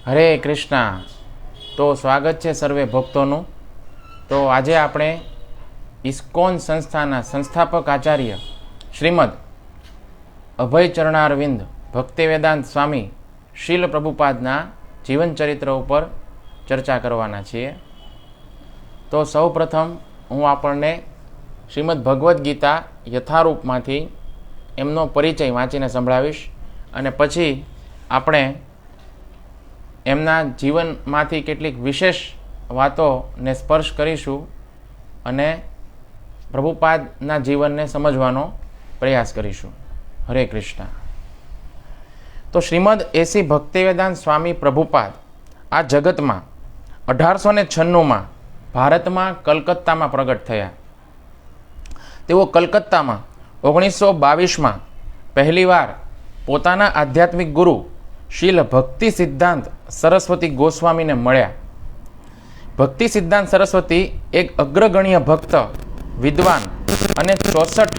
હરે કૃષ્ણ. તો સ્વાગત છે સર્વે ભક્તોનું. તો આજે આપણે ઇસ્કોન સંસ્થાના સંસ્થાપક આચાર્ય શ્રીમદ અભય ચરણારવિંદ ભક્તિવેદાંત સ્વામી શીલ પ્રભુપાદના જીવનચરિત્ર ઉપર ચર્ચા કરવાના છીએ. તો સૌ પ્રથમ હું આપણને શ્રીમદ ભગવદ્ ગીતા યથારૂપમાંથી એમનો પરિચય વાંચીને સંભળાવીશ અને પછી આપણે એમના જીવનમાંથી કેટલીક વિશેષ વાતોને સ્પર્શ કરીશું અને પ્રભુપાદના જીવનને સમજવાનો પ્રયાસ કરીશું. હરે કૃષ્ણ. તો શ્રીમદ એસી ભક્તિવેદાંત સ્વામી પ્રભુપાદ આ જગતમાં 1896માં ભારતમાં કલકત્તામાં પ્રગટ થયા. તેઓ કલકત્તામાં 1922માં પહેલીવાર પોતાના આધ્યાત્મિક ગુરુ શીલ ભક્તિ સિદ્ધાંત સરસ્વતી ગોસ્વામીને મળ્યા. ભક્તિ સિદ્ધાંત સરસ્વતી એક અગ્રગણ્ય ભક્ત, વિદ્વાન અને 64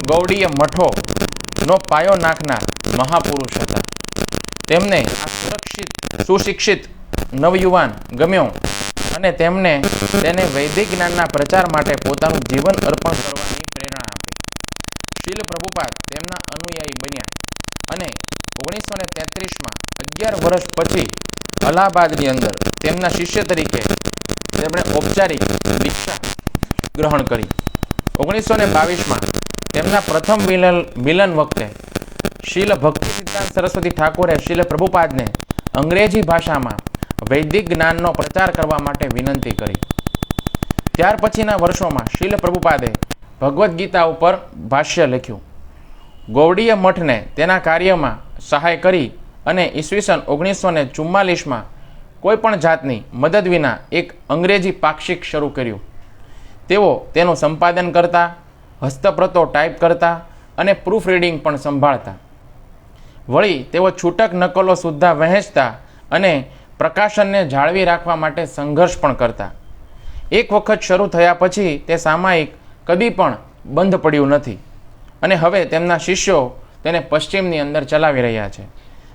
ગૌડીય મઠોનો પાયો નાખનાર મહાપુરુષ હતા. તેમને આ સુશિક્ષિત નવયુવાન ગમ્યો અને તેને વૈદિક જ્ઞાનના પ્રચાર માટે પોતાનું જીવન અર્પણ કરવાની પ્રેરણા આપી. શીલ પ્રભુપાદ તેમના અનુયાયી બન્યા અને 1933માં 11 વર્ષ પછી અલ્હાબાદની અંદર તેમના શિષ્ય તરીકે તેમણે ઔપચારિક દીક્ષા ગ્રહણ કરી. 1922માં તેમના પ્રથમ મિલન વખતે શીલ ભક્તિ સિદ્ધાંત સરસ્વતી ઠાકોરે શીલ પ્રભુપાદને અંગ્રેજી ભાષામાં વૈદિક જ્ઞાનનો પ્રચાર કરવા માટે વિનંતી કરી. ત્યાર પછીના વર્ષોમાં શીલ પ્રભુપાદે ભગવદ્ ગીતા ઉપર ભાષ્ય લખ્યું. ગૌડીય મઠને તેના કાર્યમાં સહાય કરી અને ઈસવીસન 1944માં કોઈ પણ જાતની મદદ વિના એક અંગ્રેજી પાક્ષિક શરૂ કર્યું. તેઓ તેનું સંપાદન કરતા, હસ્તપ્રતો ટાઈપ કરતા અને પ્રૂફ રીડિંગ પણ સંભાળતા. વળી તેઓ છૂટક નકલો સુદ્ધા વહેંચતા અને પ્રકાશનને જાળવી રાખવા માટે સંઘર્ષ પણ કરતા. એક વખત શરૂ થયા પછી તે સામાયિક કદી પણ બંધ પડ્યું નથી અને હવે તેમના શિષ્યો તેને પશ્ચિમની અંદર ચલાવી રહ્યા છે.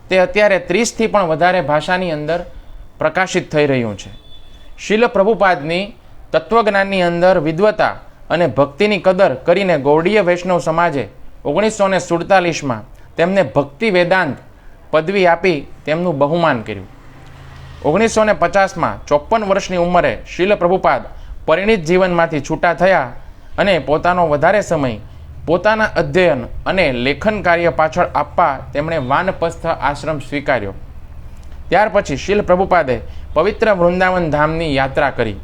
તે અત્યારે 30થી પણ વધારે ભાષાની અંદર પ્રકાશિત થઈ રહ્યું છે. શીલ પ્રભુપાદની તત્વજ્ઞાનની અંદર વિદ્વતા અને ભક્તિની કદર કરીને ગૌડીય વૈષ્ણવ સમાજે 1947માં તેમને ભક્તિ વેદાંત પદવી આપી તેમનું બહુમાન કર્યું. 1950માં 54 વર્ષની ઉંમરે શીલ પ્રભુપાદ પરિણીત જીવનમાંથી છૂટા થયા અને પોતાનો વધારે સમય પોતાના અધ્યયન અને લેખન કાર્ય પાછળ આપવા તેમણે વાનપ્રસ્થ આશ્રમ સ્વીકાર્યો. ત્યાર પછી શીલ પ્રભુપાદે પવિત્ર વૃંદાવન ધામની યાત્રા કરી,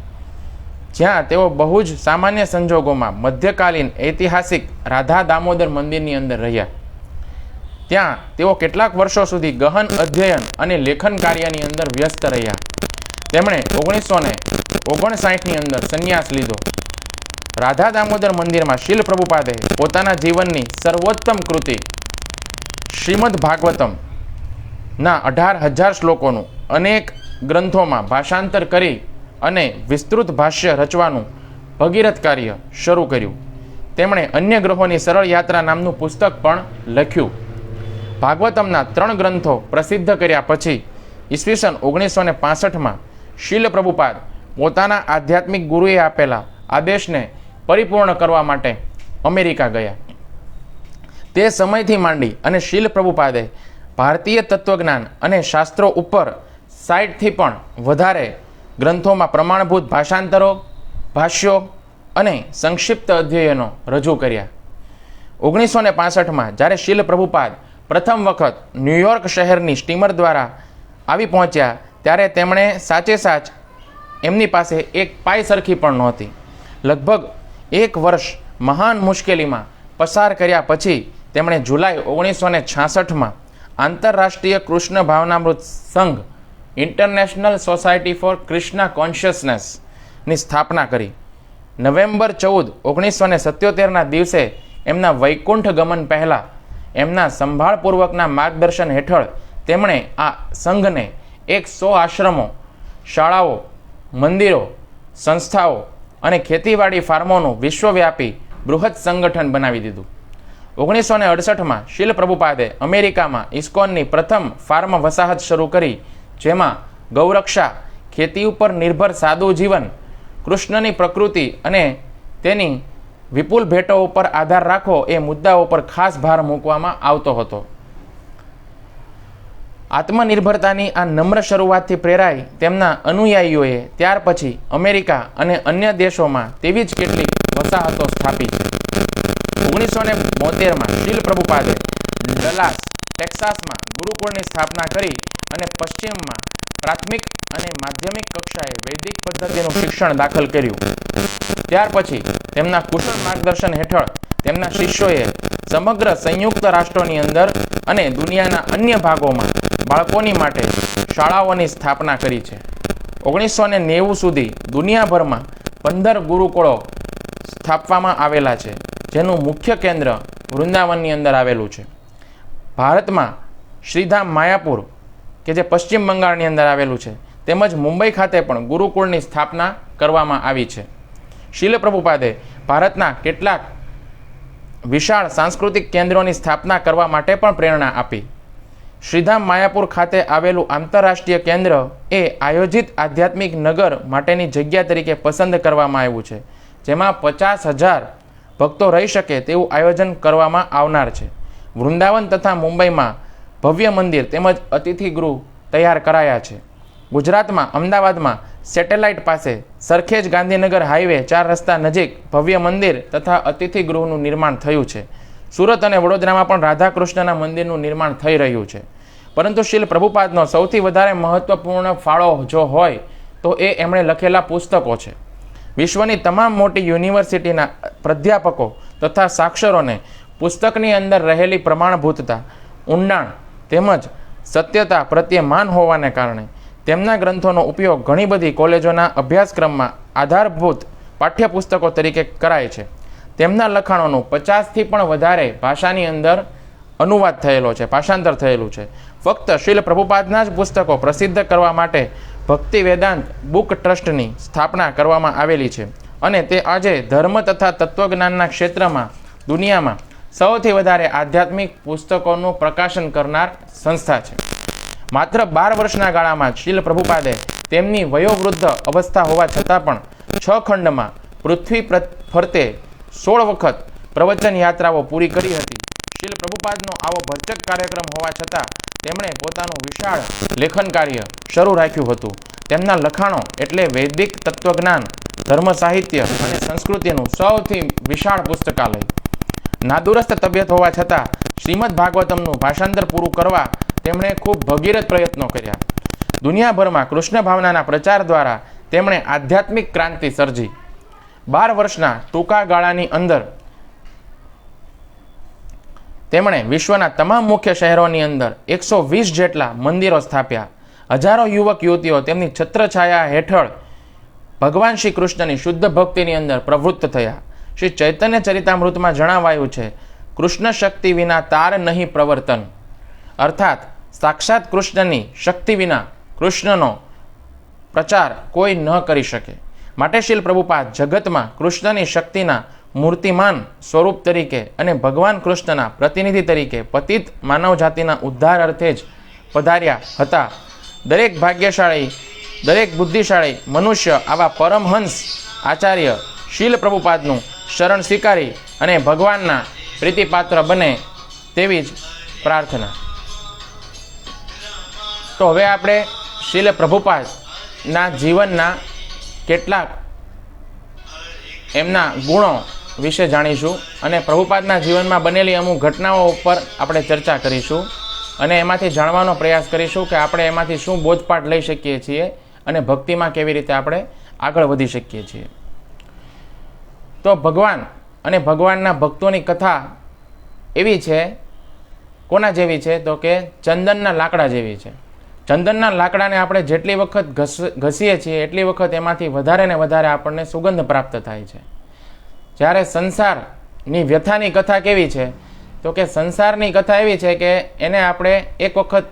જ્યાં તેઓ બહુ જ સામાન્ય સંજોગોમાં મધ્યકાલીન ઐતિહાસિક રાધા દામોદર મંદિરની અંદર રહ્યા. ત્યાં તેઓ કેટલાક વર્ષો સુધી ગહન અધ્યયન અને લેખન કાર્યની અંદર વ્યસ્ત રહ્યા. તેમણે 1959ની અંદર સંન્યાસ લીધો. રાધા દામોદર મંદિરમાં શીલ પ્રભુપાદે પોતાના જીવનની સર્વોત્તમ કૃતિ શ્રીમદ ભાગવતમ ના 18,000 શ્લોકોનું અનેક ગ્રંથોમાં ભાષાંતર કરી અને વિસ્તૃત ભાષ્ય રચવાનું ભગીરથ કાર્ય શરૂ કર્યું. તેમણે અન્ય ગ્રહોની સરળ યાત્રા નામનું પુસ્તક પણ લખ્યું. ભાગવતમના 3 ગ્રંથો પ્રસિદ્ધ કર્યા પછી ઈસવીસન 1965માં શીલ પ્રભુપાદ પોતાના આધ્યાત્મિક ગુરુએ આપેલા આદેશને પરિપૂર્ણ કરવા માટે અમેરિકા ગયા. તે સમયથી માંડી અને શીલ પ્રભુપાદે ભારતીય તત્વજ્ઞાન અને શાસ્ત્રો ઉપર 60થી પણ વધારે ગ્રંથોમાં પ્રમાણભૂત ભાષાંતરો, ભાષ્યો અને સંક્ષિપ્ત અધ્યયનો રજૂ કર્યા. 1965માં જ્યારે શીલ પ્રભુપાદ પ્રથમ વખત ન્યૂયોર્ક શહેરની સ્ટીમર દ્વારા આવી પહોંચ્યા ત્યારે તેમણે સાચે એમની પાસે એક પાય સરખી પણ નહોતી. લગભગ 1 વર્ષ મહાન મુશ્કેલીમાં પસાર કર્યા પછી તેમણે જુલાઈ 1966માં આંતરરાષ્ટ્રીય કૃષ્ણ ભાવનામૃત સંઘ ઇન્ટરનેશનલ સોસાયટી ફોર કૃષ્ણા કોન્શિયસનેસની સ્થાપના કરી. નવેમ્બર 14, 1977ના દિવસે એમના વૈકુંઠ ગમન પહેલાં એમના સંભાળપૂર્વકના માર્ગદર્શન હેઠળ તેમણે આ સંઘને 100 આશ્રમો, શાળાઓ, મંદિરો, સંસ્થાઓ અને ખેતીવાડી ફાર્મોનું વિશ્વવ્યાપી બૃહદ સંગઠન બનાવી દીધું. 1968માં શીલ પ્રભુપાદે અમેરિકામાં ઇસ્કોનની પ્રથમ ફાર્મ વસાહત શરૂ કરી, જેમાં ગૌરક્ષા, ખેતી ઉપર નિર્ભર સાદું જીવન, કૃષ્ણની પ્રકૃતિ અને તેની વિપુલ ભેટો ઉપર આધાર રાખવો એ મુદ્દાઓ પર ખાસ ભાર મૂકવામાં આવતો હતો. આત્મનિર્ભરતાની આ નમ્ર શરૂઆતથી પ્રેરાઈ તેમના અનુયાયીઓએ ત્યાર પછી અમેરિકા અને અન્ય દેશોમાં તેવી જ કેટલીક વસાહતો સ્થાપી છે. 1972માં શીલ પ્રભુપાદે ડલાસ, ટેક્સાસમાં ગુરુકુળની સ્થાપના કરી અને પશ્ચિમમાં પ્રાથમિક અને માધ્યમિક કક્ષાએ વૈદિક પદ્ધતિનું શિક્ષણ દાખલ કર્યું. ત્યાર પછી તેમના કુશળ માર્ગદર્શન હેઠળ તેમના શિષ્યોએ સમગ્ર સંયુક્ત રાષ્ટ્રોની અંદર અને દુનિયાના અન્ય ભાગોમાં બાળકોની માટે શાળાઓની સ્થાપના કરી છે. 1990 સુધી દુનિયાભરમાં 15 ગુરુકુળો સ્થાપવામાં આવેલા છે, જેનું મુખ્ય કેન્દ્ર વૃંદાવનની અંદર આવેલું છે. ભારતમાં શ્રીધામ માયાપુર કે જે પશ્ચિમ બંગાળની અંદર આવેલું છે, તેમજ મુંબઈ ખાતે પણ ગુરુકુળની સ્થાપના કરવામાં આવી છે. શીલ પ્રભુપાદે ભારતના કેટલાક વિશાળ સાંસ્કૃતિક કેન્દ્રોની સ્થાપના કરવા માટે પણ પ્રેરણા આપી. શ્રીધામ માયાપુર ખાતે આવેલું આંતરરાષ્ટ્રીય કેન્દ્ર એ આયોજિત આધ્યાત્મિક નગર માટેની જગ્યા તરીકે પસંદ કરવામાં આવ્યું છે, જેમાં 50,000 ભક્તો રહી શકે તેવું આયોજન કરવામાં આવનાર છે. વૃંદાવન તથા મુંબઈમાં ભવ્ય મંદિર તેમજ અતિથિગૃહ તૈયાર કરાયા છે. ગુજરાતમાં અમદાવાદમાં સેટેલાઇટ પાસે સરખેજ ગાંધીનગર હાઈવે 4 રસ્તા નજીક ભવ્ય મંદિર તથા અતિથિગૃહનું નિર્માણ થયું છે. સુરત અને વડોદરામાં પણ રાધાકૃષ્ણના મંદિરનું નિર્માણ થઈ રહ્યું છે. પરંતુ શીલ પ્રભુપાદનો સૌથી વધારે મહત્વપૂર્ણ ફાળો જો હોય તો એ એમણે લખેલા પુસ્તકો છે. વિશ્વની તમામ મોટી યુનિવર્સિટીના પ્રાધ્યાપકો તથા સાક્ષરોને પુસ્તકની અંદર રહેલી પ્રમાણભૂતતા, ઊંડાણ તેમજ સત્યતા પ્રત્યે માન હોવાને કારણે તેમના ગ્રંથોનો ઉપયોગ ઘણી બધી કોલેજોના અભ્યાસક્રમમાં આધારભૂત પાઠ્યપુસ્તકો તરીકે કરાય છે. તેમના લખાણોનું 50થી પણ વધારે ભાષાની અંદર અનુવાદ થયેલો છે, ભાષાંતર થયેલું છે. ફક્ત શીલ પ્રભુપાદના જ પુસ્તકો પ્રસિદ્ધ કરવા માટે ભક્તિ વેદાંત બુક ટ્રસ્ટની સ્થાપના કરવામાં આવેલી છે અને તે આજે ધર્મ તથા તત્વજ્ઞાનના ક્ષેત્રમાં દુનિયામાં સૌથી વધારે આધ્યાત્મિક પુસ્તકોનું પ્રકાશન કરનાર સંસ્થા છે. માત્ર 12 વર્ષના ગાળામાં શીલ પ્રભુપાદે તેમની વયોવૃદ્ધ અવસ્થા હોવા છતાં પણ 6 ખંડમાં પૃથ્વી ફરતે 16 વખત પ્રવચન યાત્રાઓ પૂરી કરી હતી. શીલ પ્રભુપાદનો આવો ભરચક કાર્યક્રમ હોવા છતાં તેમણે પોતાનું વિશાળ લેખન કાર્ય શરૂ રાખ્યું હતું. તેમના લખાણો એટલે વૈદિક તત્વજ્ઞાન, ધર્મ સાહિત્ય અને સંસ્કૃતિનું સૌથી વિશાળ પુસ્તકાલય. નાદુરસ્ત તબિયત હોવા છતાં શ્રીમદ ભાગવતમનું ભાષાંતર પૂરું કરવા તેમણે ખૂબ ભગીરથ પ્રયત્નો કર્યા. દુનિયાભરમાં કૃષ્ણ ભાવનાના પ્રચાર દ્વારા તેમણે આધ્યાત્મિક ક્રાંતિ સર્જી. 12 વર્ષના ટૂંકા ગાળાની અંદર તેમણે વિશ્વના તમામ મુખ્ય શહેરોની અંદર 120 જેટલા મંદિરો સ્થાપ્યા. હજારો યુવક યુવતીઓ તેમની છત્રછાયા હેઠળ ભગવાન શ્રી કૃષ્ણની શુદ્ધ ભક્તિની અંદર પ્રવૃત્ત થયા. શ્રી ચૈતન્ય ચરિતામૃતમાં જણાવાયું છે, કૃષ્ણ શક્તિ વિના તાર નહીં પ્રવર્તન, અર્થાત સાક્ષાત કૃષ્ણની શક્તિ વિના કૃષ્ણનો પ્રચાર કોઈ ન કરી શકે. માટે શીલ પ્રભુપાદ જગતમાં કૃષ્ણની શક્તિના મૂર્તિમાન સ્વરૂપ તરીકે અને ભગવાન કૃષ્ણના પ્રતિનિધિ તરીકે પતિત માનવ જાતિના ઉદ્ધાર અર્થે જ પધાર્યા હતા. દરેક ભાગ્યશાળી, દરેક બુદ્ધિશાળી મનુષ્ય આવા પરમહંસ આચાર્ય શીલ પ્રભુપાદનું શરણ સ્વીકારી અને ભગવાનના પ્રીતિપાત્ર બને તેવી જ પ્રાર્થના. તો હવે આપણે શીલ પ્રભુપાદના જીવનના કેટલાક એમના ગુણો વિશે જાણીશું અને પ્રભુપાદના જીવનમાં બનેલી અમુક ઘટનાઓ ઉપર આપણે ચર્ચા કરીશું અને એમાંથી જાણવાનો પ્રયાસ કરીશું કે આપણે એમાંથી શું બોધપાઠ લઈ શકીએ છીએ અને ભક્તિમાં કેવી રીતે આપણે આગળ વધી શકીએ છીએ. તો ભગવાન અને ભગવાનના ભક્તોની કથા એવી છે, કોના જેવી છે તો કે ચંદનના લાકડા જેવી છે. ચંદનના લાકડાને આપણે જેટલી વખત ઘસીએ છીએ એટલી વખત એમાંથી વધારે ને વધારે આપણને સુગંધ પ્રાપ્ત થાય છે. જ્યારે સંસારની વ્યથાની કથા કેવી છે તો કે સંસારની કથા એવી છે કે એને આપણે એક વખત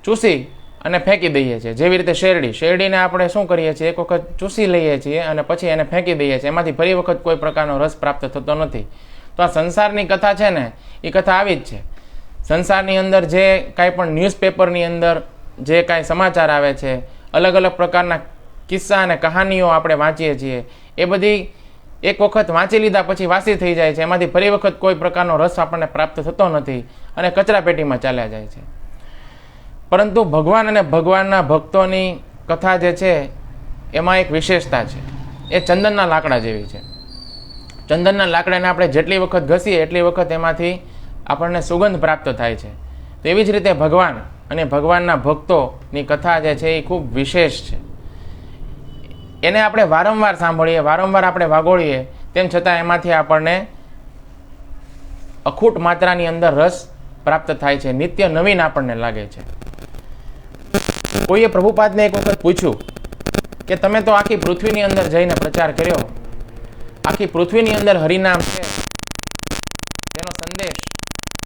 ચૂસી અને ફેંકી દઈએ છીએ. જેવી રીતે શેરડીને આપણે શું કરીએ છીએ, એક વખત ચૂસી લઈએ છીએ અને પછી એને ફેંકી દઈએ છીએ, એમાંથી ફરી વખત કોઈ પ્રકારનો રસ પ્રાપ્ત થતો નથી. તો આ સંસારની કથા છે ને, એ કથા આવી જ છે. સંસારની અંદર જે કાંઈ પણ ન્યૂઝપેપરની અંદર જે કાંઈ સમાચાર આવે છે અલગ અલગ પ્રકારના કિસ્સા અને કહાનીઓ આપણે વાંચીએ છીએ, એ બધી એક વખત વાંચી લીધા પછી વાસી થઈ જાય છે, એમાંથી ફરી વખત કોઈ પ્રકારનો રસ આપણને પ્રાપ્ત થતો નથી અને કચરા પેટીમાં ચાલ્યા જાય છે. પરંતુ ભગવાન અને ભગવાનના ભક્તોની કથા જે છે એમાં એક વિશેષતા છે, એ ચંદનના લાકડા જેવી છે. ચંદનના લાકડાને આપણે જેટલી વખત ઘસીએ એટલી વખત એમાંથી આપણને સુગંધ પ્રાપ્ત થાય છે. તો એવી જ રીતે ભગવાન અને ભગવાનના ભક્તોની કથા જે છે એ ખૂબ વિશેષ છે. એને આપણે વારંવાર સાંભળીએ, વારંવાર આપણે વાગોળીએ, તેમ છતાં એમાંથી આપણને અખૂટ માત્રાની અંદર રસ પ્રાપ્ત થાય છે, નિત્ય નવીન આપણને લાગે છે. કોઈએ પ્રભુપાદને એક વખત પૂછ્યું કે તમે તો આખી પૃથ્વીની અંદર જઈને પ્રચાર કર્યો, આખી પૃથ્વીની અંદર હરિનામ છે તેનો સંદેશ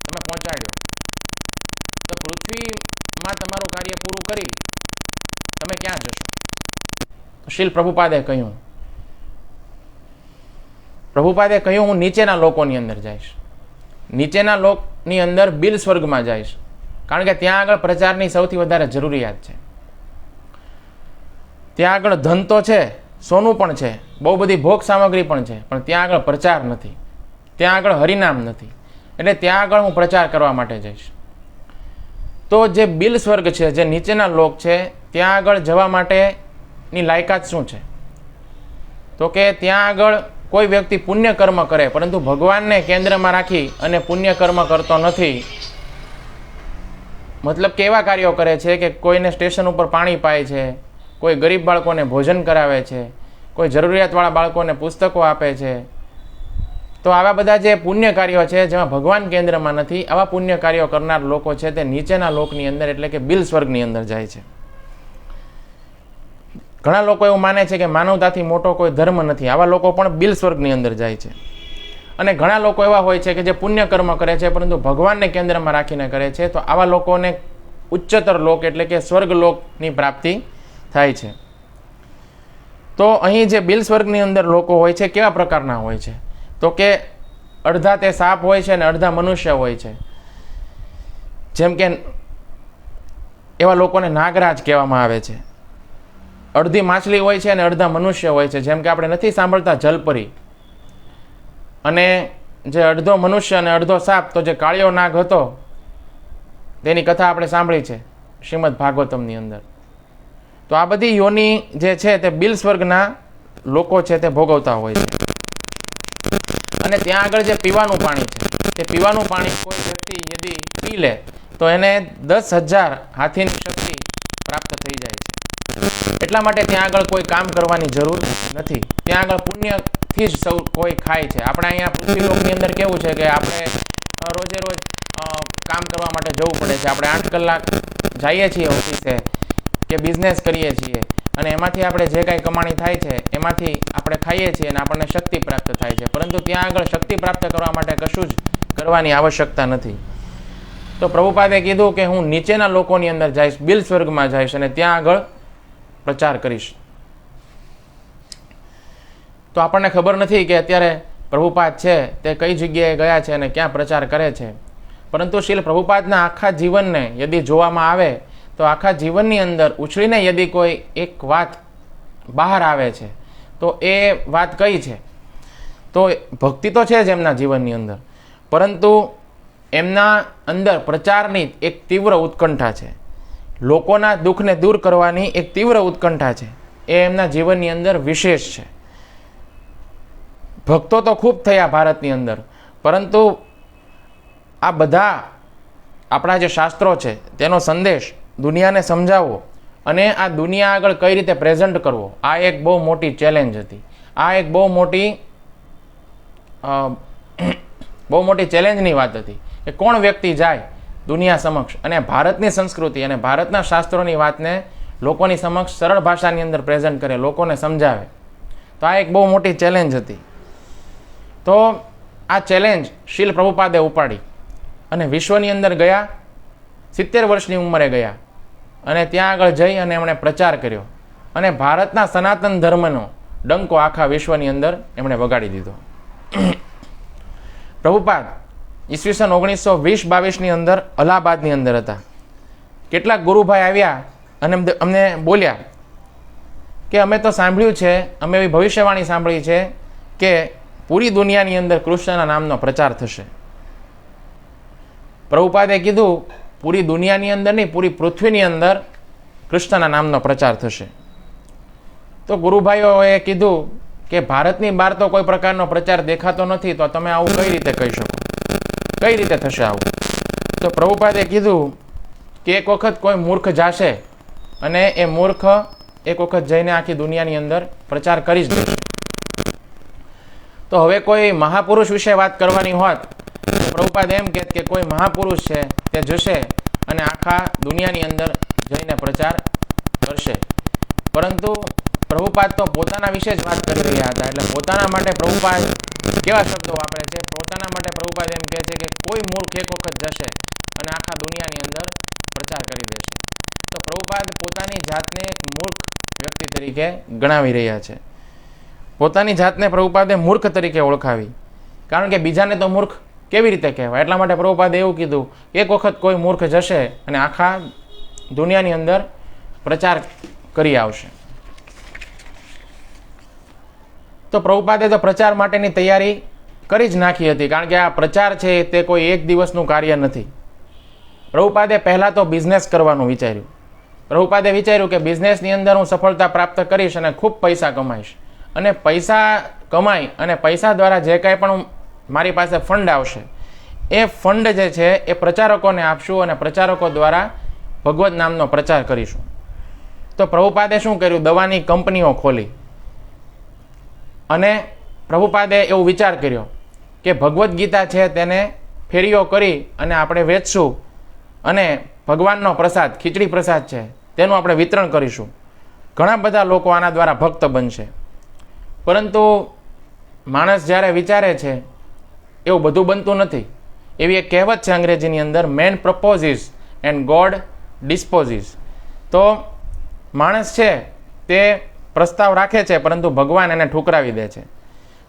તમે પહોંચાડ્યો, તો પૃથ્વીમાં તમારું કાર્ય પૂરું કરી તમે ક્યાં જશો? શીલ પ્રભુપાદે કહ્યું હું નીચેના લોકોની અંદર જઈશ, નીચેના લોકની અંદર બિલ સ્વર્ગમાં જઈશ, કારણ કે ત્યાં આગળ પ્રચારની સૌથી વધારે જરૂરિયાત છે. ત્યાં આગળ ધન તો છે, સોનું પણ છે, બહુ બધી ભોગ સામગ્રી પણ છે, પણ ત્યાં આગળ પ્રચાર નથી, ત્યાં આગળ હરિનામ નથી, એટલે ત્યાં આગળ હું પ્રચાર કરવા માટે જઈશ. તો જે બિલ સ્વર્ગ છે, જે નીચેના લોક છે, ત્યાં આગળ જવા માટેની લાયકાત શું છે? તો કે ત્યાં આગળ કોઈ વ્યક્તિ પુણ્ય કર્મ કરે પરંતુ ભગવાનને કેન્દ્રમાં રાખી અને પુણ્ય કર્મ કરતો નથી. મતલબ કે એવા કાર્યો કરે છે કે કોઈને સ્ટેશન ઉપર પાણી પાય છે, કોઈ ગરીબ બાળકોને ભોજન કરાવે છે, કોઈ જરૂરિયાતવાળા બાળકોને પુસ્તકો આપે છે. તો આવા બધા જે પુણ્ય કાર્યો છે જેમાં ભગવાન કેન્દ્રમાં નથી, આવા પુણ્ય કાર્યો કરનાર લોકો છે તે નીચેના લોકની અંદર એટલે કે બિલ સ્વર્ગની અંદર જાય છે. ઘણા લોકો એવું માને છે કે માનવતાથી મોટો કોઈ ધર્મ નથી, આવા લોકો પણ બિલ સ્વર્ગની અંદર જાય છે. અને ઘણા લોકો એવા હોય છે કે જે પુણ્ય કર્મ કરે છે પરંતુ ભગવાનને કેન્દ્રમાં રાખીને કરે છે, તો આવા લોકોને ઉચ્ચતર લોક એટલે કે સ્વર્ગ લોકની પ્રાપ્તિ થાય છે. તો અહીં જે બિલ સ્વર્ગની અંદર લોકો હોય છે કેવા પ્રકારના હોય છે? તો કે અડધા તે સાપ હોય છે અને અડધા મનુષ્ય હોય છે. જેમ કે એવા લોકોને નાગરાજ કહેવામાં આવે છે. અડધી માછલી હોય છે અને અડધા મનુષ્ય હોય છે, જેમ કે આપણે નથી સાંભળતા જલપરી. અને જે અડધો મનુષ્ય અને અડધો સાપ, તો જે કાળિયો નાગ હતો તેની કથા આપણે સાંભળી છે શ્રીમદ ભાગવતમની અંદર. તો આ બધી યોની જે છે તે બિલ સ્વર્ગના લોકો છે તે ભોગવતા હોય છે. અને ત્યાં આગળ જે પીવાનું પાણી છે, તે પીવાનું પાણી કોઈ વ્યક્તિ યદી પી લે તો એને 10,000 હાથીની શક્તિ પ્રાપ્ત થઈ જાય છે. એટલા માટે ત્યાં આગળ કોઈ કામ કરવાની જરૂર નથી, ત્યાં આગળ પુણ્યથી જ સૌ કોઈ ખાય છે. આપણે અહીંયા પૃથ્વી લોકની અંદર કેવું છે કે આપણે રોજે રોજ કામ કરવા માટે જવું પડે છે. આપણે 8 કલાક જઈએ છીએ ઓફિસે કે બિઝનેસ કરીએ છીએ અને એમાંથી આપણે જે કાંઈ કમાણી થાય છે એમાંથી આપણે ખાઈએ છીએ અને આપણને શક્તિ પ્રાપ્ત થાય છે. પરંતુ ત્યાં આગળ શક્તિ પ્રાપ્ત કરવા માટે કશું જ કરવાની આવશ્યકતા નથી. તો પ્રભુપાદે કીધું કે હું નીચેના લોકોની અંદર જઈશ, બિલ સ્વર્ગમાં જઈશ અને ત્યાં આગળ પ્રચાર કરીશ. તો આપણને ખબર નથી કે અત્યારે પ્રભુપાદ છે તે કઈ જગ્યાએ ગયા છે અને ક્યાં પ્રચાર કરે છે. પરંતુ શીલ પ્રભુપાદના આખા જીવનને યદી જોવામાં આવે તો આખા જીવનની અંદર ઉછળીને યદી કોઈ એક વાત બહાર આવે છે તો એ વાત કઈ છે? તો ભક્તિ તો છે જ એમના જીવનની અંદર, પરંતુ એમના અંદર પ્રચારની એક તીવ્ર ઉત્કંઠા છે, લોકોના દુઃખને દૂર કરવાની એક તીવ્ર ઉત્કંઠા છે. એ એમના જીવનની અંદર વિશેષ છે. ભક્તો તો ખૂબ થયા ભારતની અંદર, પરંતુ આ બધા આપણા જે શાસ્ત્રો છે તેનો સંદેશ દુનિયાને સમજાવવો અને આ દુનિયા આગળ કઈ રીતે પ્રેઝન્ટ કરવો, આ એક બહુ મોટી ચેલેન્જ હતી. આ એક બહુ મોટી ચેલેન્જની વાત હતી કે કોણ વ્યક્તિ જાય દુનિયા સમક્ષ અને ભારતની સંસ્કૃતિ અને ભારતના શાસ્ત્રોની વાતને લોકોની સમક્ષ સરળ ભાષાની અંદર પ્રેઝન્ટ કરે, લોકોને સમજાવે. તો આ એક બહુ મોટી ચેલેન્જ હતી. તો આ ચેલેન્જ શીલ પ્રભુપાદે ઉપાડી અને વિશ્વની અંદર ગયા, 70 વર્ષની ઉંમરે ગયા અને ત્યાં આગળ જઈ અને એમણે પ્રચાર કર્યો અને ભારતના સનાતન ધર્મનો ડંકો આખા વિશ્વની અંદર એમણે વગાડી દીધો. પ્રભુપાદ ઈસવીસન 1920-22ની અંદર અલ્હાબાદની અંદર હતા. કેટલાક ગુરુભાઈ આવ્યા અને અમને બોલ્યા કે અમે તો સાંભળ્યું છે, અમે એવી ભવિષ્યવાણી સાંભળી છે કે પૂરી દુનિયાની અંદર કૃષ્ણના નામનો પ્રચાર થશે. પ્રભુપાદે કીધું પૂરી દુનિયાની અંદર નહીં, પૂરી પૃથ્વીની અંદર કૃષ્ણના નામનો પ્રચાર થશે. તો ગુરુભાઈઓએ કીધું કે ભારતની બહાર તો કોઈ પ્રકારનો પ્રચાર દેખાતો નથી, તો તમે આવું કઈ રીતે કહી શકો, કઈ રીતે થશે આવું? તો પ્રભુપાદે કીધું કે એક વખત કોઈ મૂર્ખ જાશે અને એ મૂર્ખ એક વખત જઈને આખી દુનિયાની અંદર પ્રચાર કરી જ દેશે. તો હવે કોઈ મહાપુરુષ વિશે વાત કરવાની હોત તો પ્રભુપાદ એમ કહેત કે કોઈ મહાપુરુષ છે તે જશે અને આખા દુનિયાની અંદર જઈને પ્રચાર કરશે. પરંતુ પ્રભુપાદ તો પોતાના વિશે જ વાત કરી રહ્યા હતા, એટલે પોતાના માટે પ્રભુપાદ કેવા શબ્દો વાપરે છે? પોતાના માટે પ્રભુપાદ એમ કહે છે કે કોઈ મૂર્ખ એક વખત જશે અને આખા દુનિયાની અંદર પ્રચાર કરી દેશે. તો પ્રભુપાદ પોતાની જાતને એક મૂર્ખ વ્યક્તિ તરીકે ગણાવી રહ્યા છે. પોતાની જાતને પ્રભુપાદે મૂર્ખ તરીકે ઓળખાવી, કારણ કે બીજાને તો મૂર્ખ કેવી રીતે કહેવાય. એટલા માટે પ્રભુપાદે એવું કીધું એક વખત કોઈ મૂર્ખ જશે અને આખા દુનિયાની અંદર પ્રચાર કરી આવશે. તો પ્રભુપાદે તો પ્રચાર માટેની તૈયારી કરી જ નાખી હતી, કારણ કે આ પ્રચાર છે તે કોઈ એક દિવસનું કાર્ય નથી. પ્રભુપાદે પહેલાં તો બિઝનેસ કરવાનું વિચાર્યું. પ્રભુપાદે વિચાર્યું કે બિઝનેસની અંદર હું સફળતા પ્રાપ્ત કરીશ અને ખૂબ પૈસા કમાઈશ, અને પૈસા કમાઈ અને પૈસા દ્વારા જે કાંઈ પણ મારી પાસે ફંડ આવશે એ ફંડ જે છે એ પ્રચારકોને આપશું અને પ્રચારકો દ્વારા ભગવદ નામનો પ્રચાર કરીશું. તો પ્રભુપાદે શું કર્યું? દવાની કંપનીઓ ખોલી અને પ્રભુપાદે એવો વિચાર કર્યો કે ભગવદ્ ગીતા છે તેને ફેરીઓ કરી અને આપણે વેચશું અને ભગવાનનો પ્રસાદ, ખીચડી પ્રસાદ છે તેનું આપણે વિતરણ કરીશું. ઘણા બધા લોકો આના દ્વારા ભક્ત બનશે. પરંતુ માણસ જ્યારે વિચારે છે એવું બધું બનતું નથી. એવી એક કહેવત છે અંગ્રેજીની અંદર, મેન પ્રપોઝિસ એન્ડ ગોડ ડિસ્પોઝિસ. તો માણસ છે તે પ્રસ્તાવ રાખે છે પરંતુ ભગવાન એને ઠુકરાવી દે છે.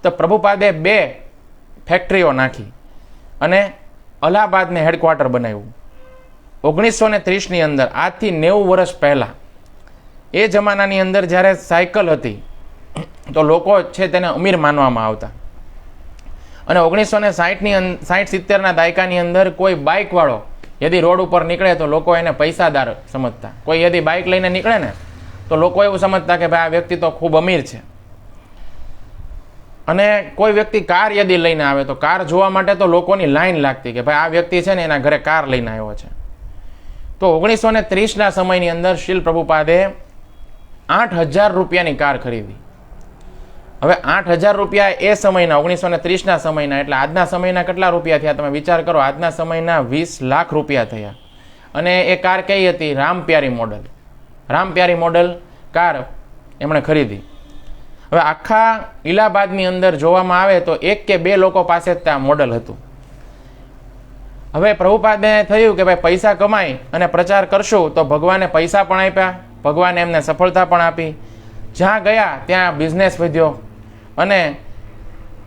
તો પ્રભુપાદે 2 ફેક્ટરીઓ નાખી અને અલ્હાબાદને હેડક્વાર્ટર બનાવ્યું. 1930ની અંદર, આજથી 90 વર્ષ પહેલાં, એ જમાનાની અંદર જ્યારે સાયકલ હતી તો લોકો છે તેને અમીર માનવામાં આવતા. અને 1960-70ના દાયકાની અંદર કોઈ બાઇકવાળો યદી રોડ ઉપર નીકળે તો લોકો એને પૈસાદાર સમજતા. કોઈ યદી બાઇક લઈને નીકળે ને તો લોકો એવું સમજતા કે ભાઈ આ વ્યક્તિ તો ખૂબ અમીર છે. અને કોઈ વ્યક્તિ કાર યદી લઈને આવે તો કાર જોવા માટે તો લોકોની લાઈન લાગતી કે ભાઈ આ વ્યક્તિ છે ને એના ઘરે કાર લઈને આવ્યો છે. તો 1930ના સમયની અંદર શીલ પ્રભુપાદે 8,000 રૂપિયાની કાર ખરીદી. હવે 8,000 રૂપિયા એ સમયના, 1930ના સમયના, એટલે આજના સમયના કેટલા રૂપિયા થયા તમે વિચાર કરો? આજના સમયના 20 લાખ રૂપિયા થયા. અને એ કાર કઈ હતી? રામપ્યારી મોડલ. રામપ્યારી મોડલ કાર એમણે ખરીદી. હવે આખા ઇલાહાબાદની અંદર જોવામાં આવે તો 1 કે 2 લોકો પાસે જ આ મોડલ હતું. હવે પ્રભુપાદને થયું કે ભાઈ પૈસા કમાઈ અને પ્રચાર કરશું તો ભગવાને પૈસા પણ આપ્યા, ભગવાને એમને સફળતા પણ આપી. જ્યાં ગયા ત્યાં બિઝનેસ વધ્યો અને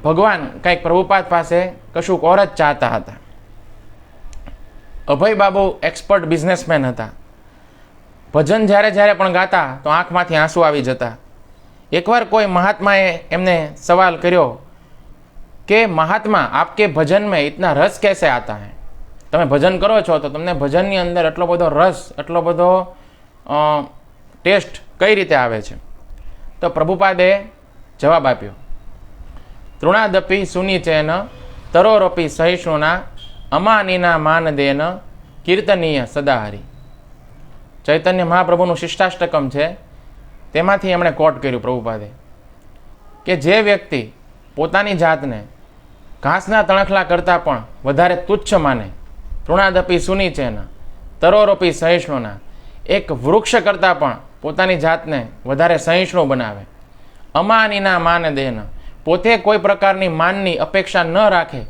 ભગવાન કંઈક પ્રભુપાદ પાસે કશુંક ઓર જ ચાહતા હતા. અભય બાબુ એક્સપર્ટ બિઝનેસમેન હતા. ભજન જ્યારે જ્યારે પણ ગાતા તો આંખમાંથી આંસુ આવી જતા. એકવાર કોઈ મહાત્માએ એમને સવાલ કર્યો કે મહાત્મા, આપકે ભજન મેં ઇતના રસ कैसे आता है? તમે ભજન કરો છો તો તમને ભજનની અંદર એટલો બધો રસ, એટલો બધો ટેસ્ટ કઈ રીતે આવે છે? તો પ્રભુપાદે જવાબ આપ્યો, તૃણાદપી સુનિચેન તરોરપી સહિષ્ણુના અમાનીના માનદેન કીર્તનીય સદાહરી. ચૈતન્ય મહાપ્રભુનું શિષ્ટાષ્ટકમ છે તેમાંથી એમણે કોટ કર્યું પ્રભુપાદે કે જે વ્યક્તિ પોતાની જાતને ઘાસના તણખલા કરતાં પણ વધારે તુચ્છ માને, તૃણાદપી સુનિચેન તરોરપી સહિષ્ણુના, એક વૃક્ષ કરતાં પણ પોતાની જાતને વધારે સહિષ્ણુ બનાવે, અમાનીના માન દેન, પોતે કોઈ પ્રકારની માનની અપેક્ષા ન રાખે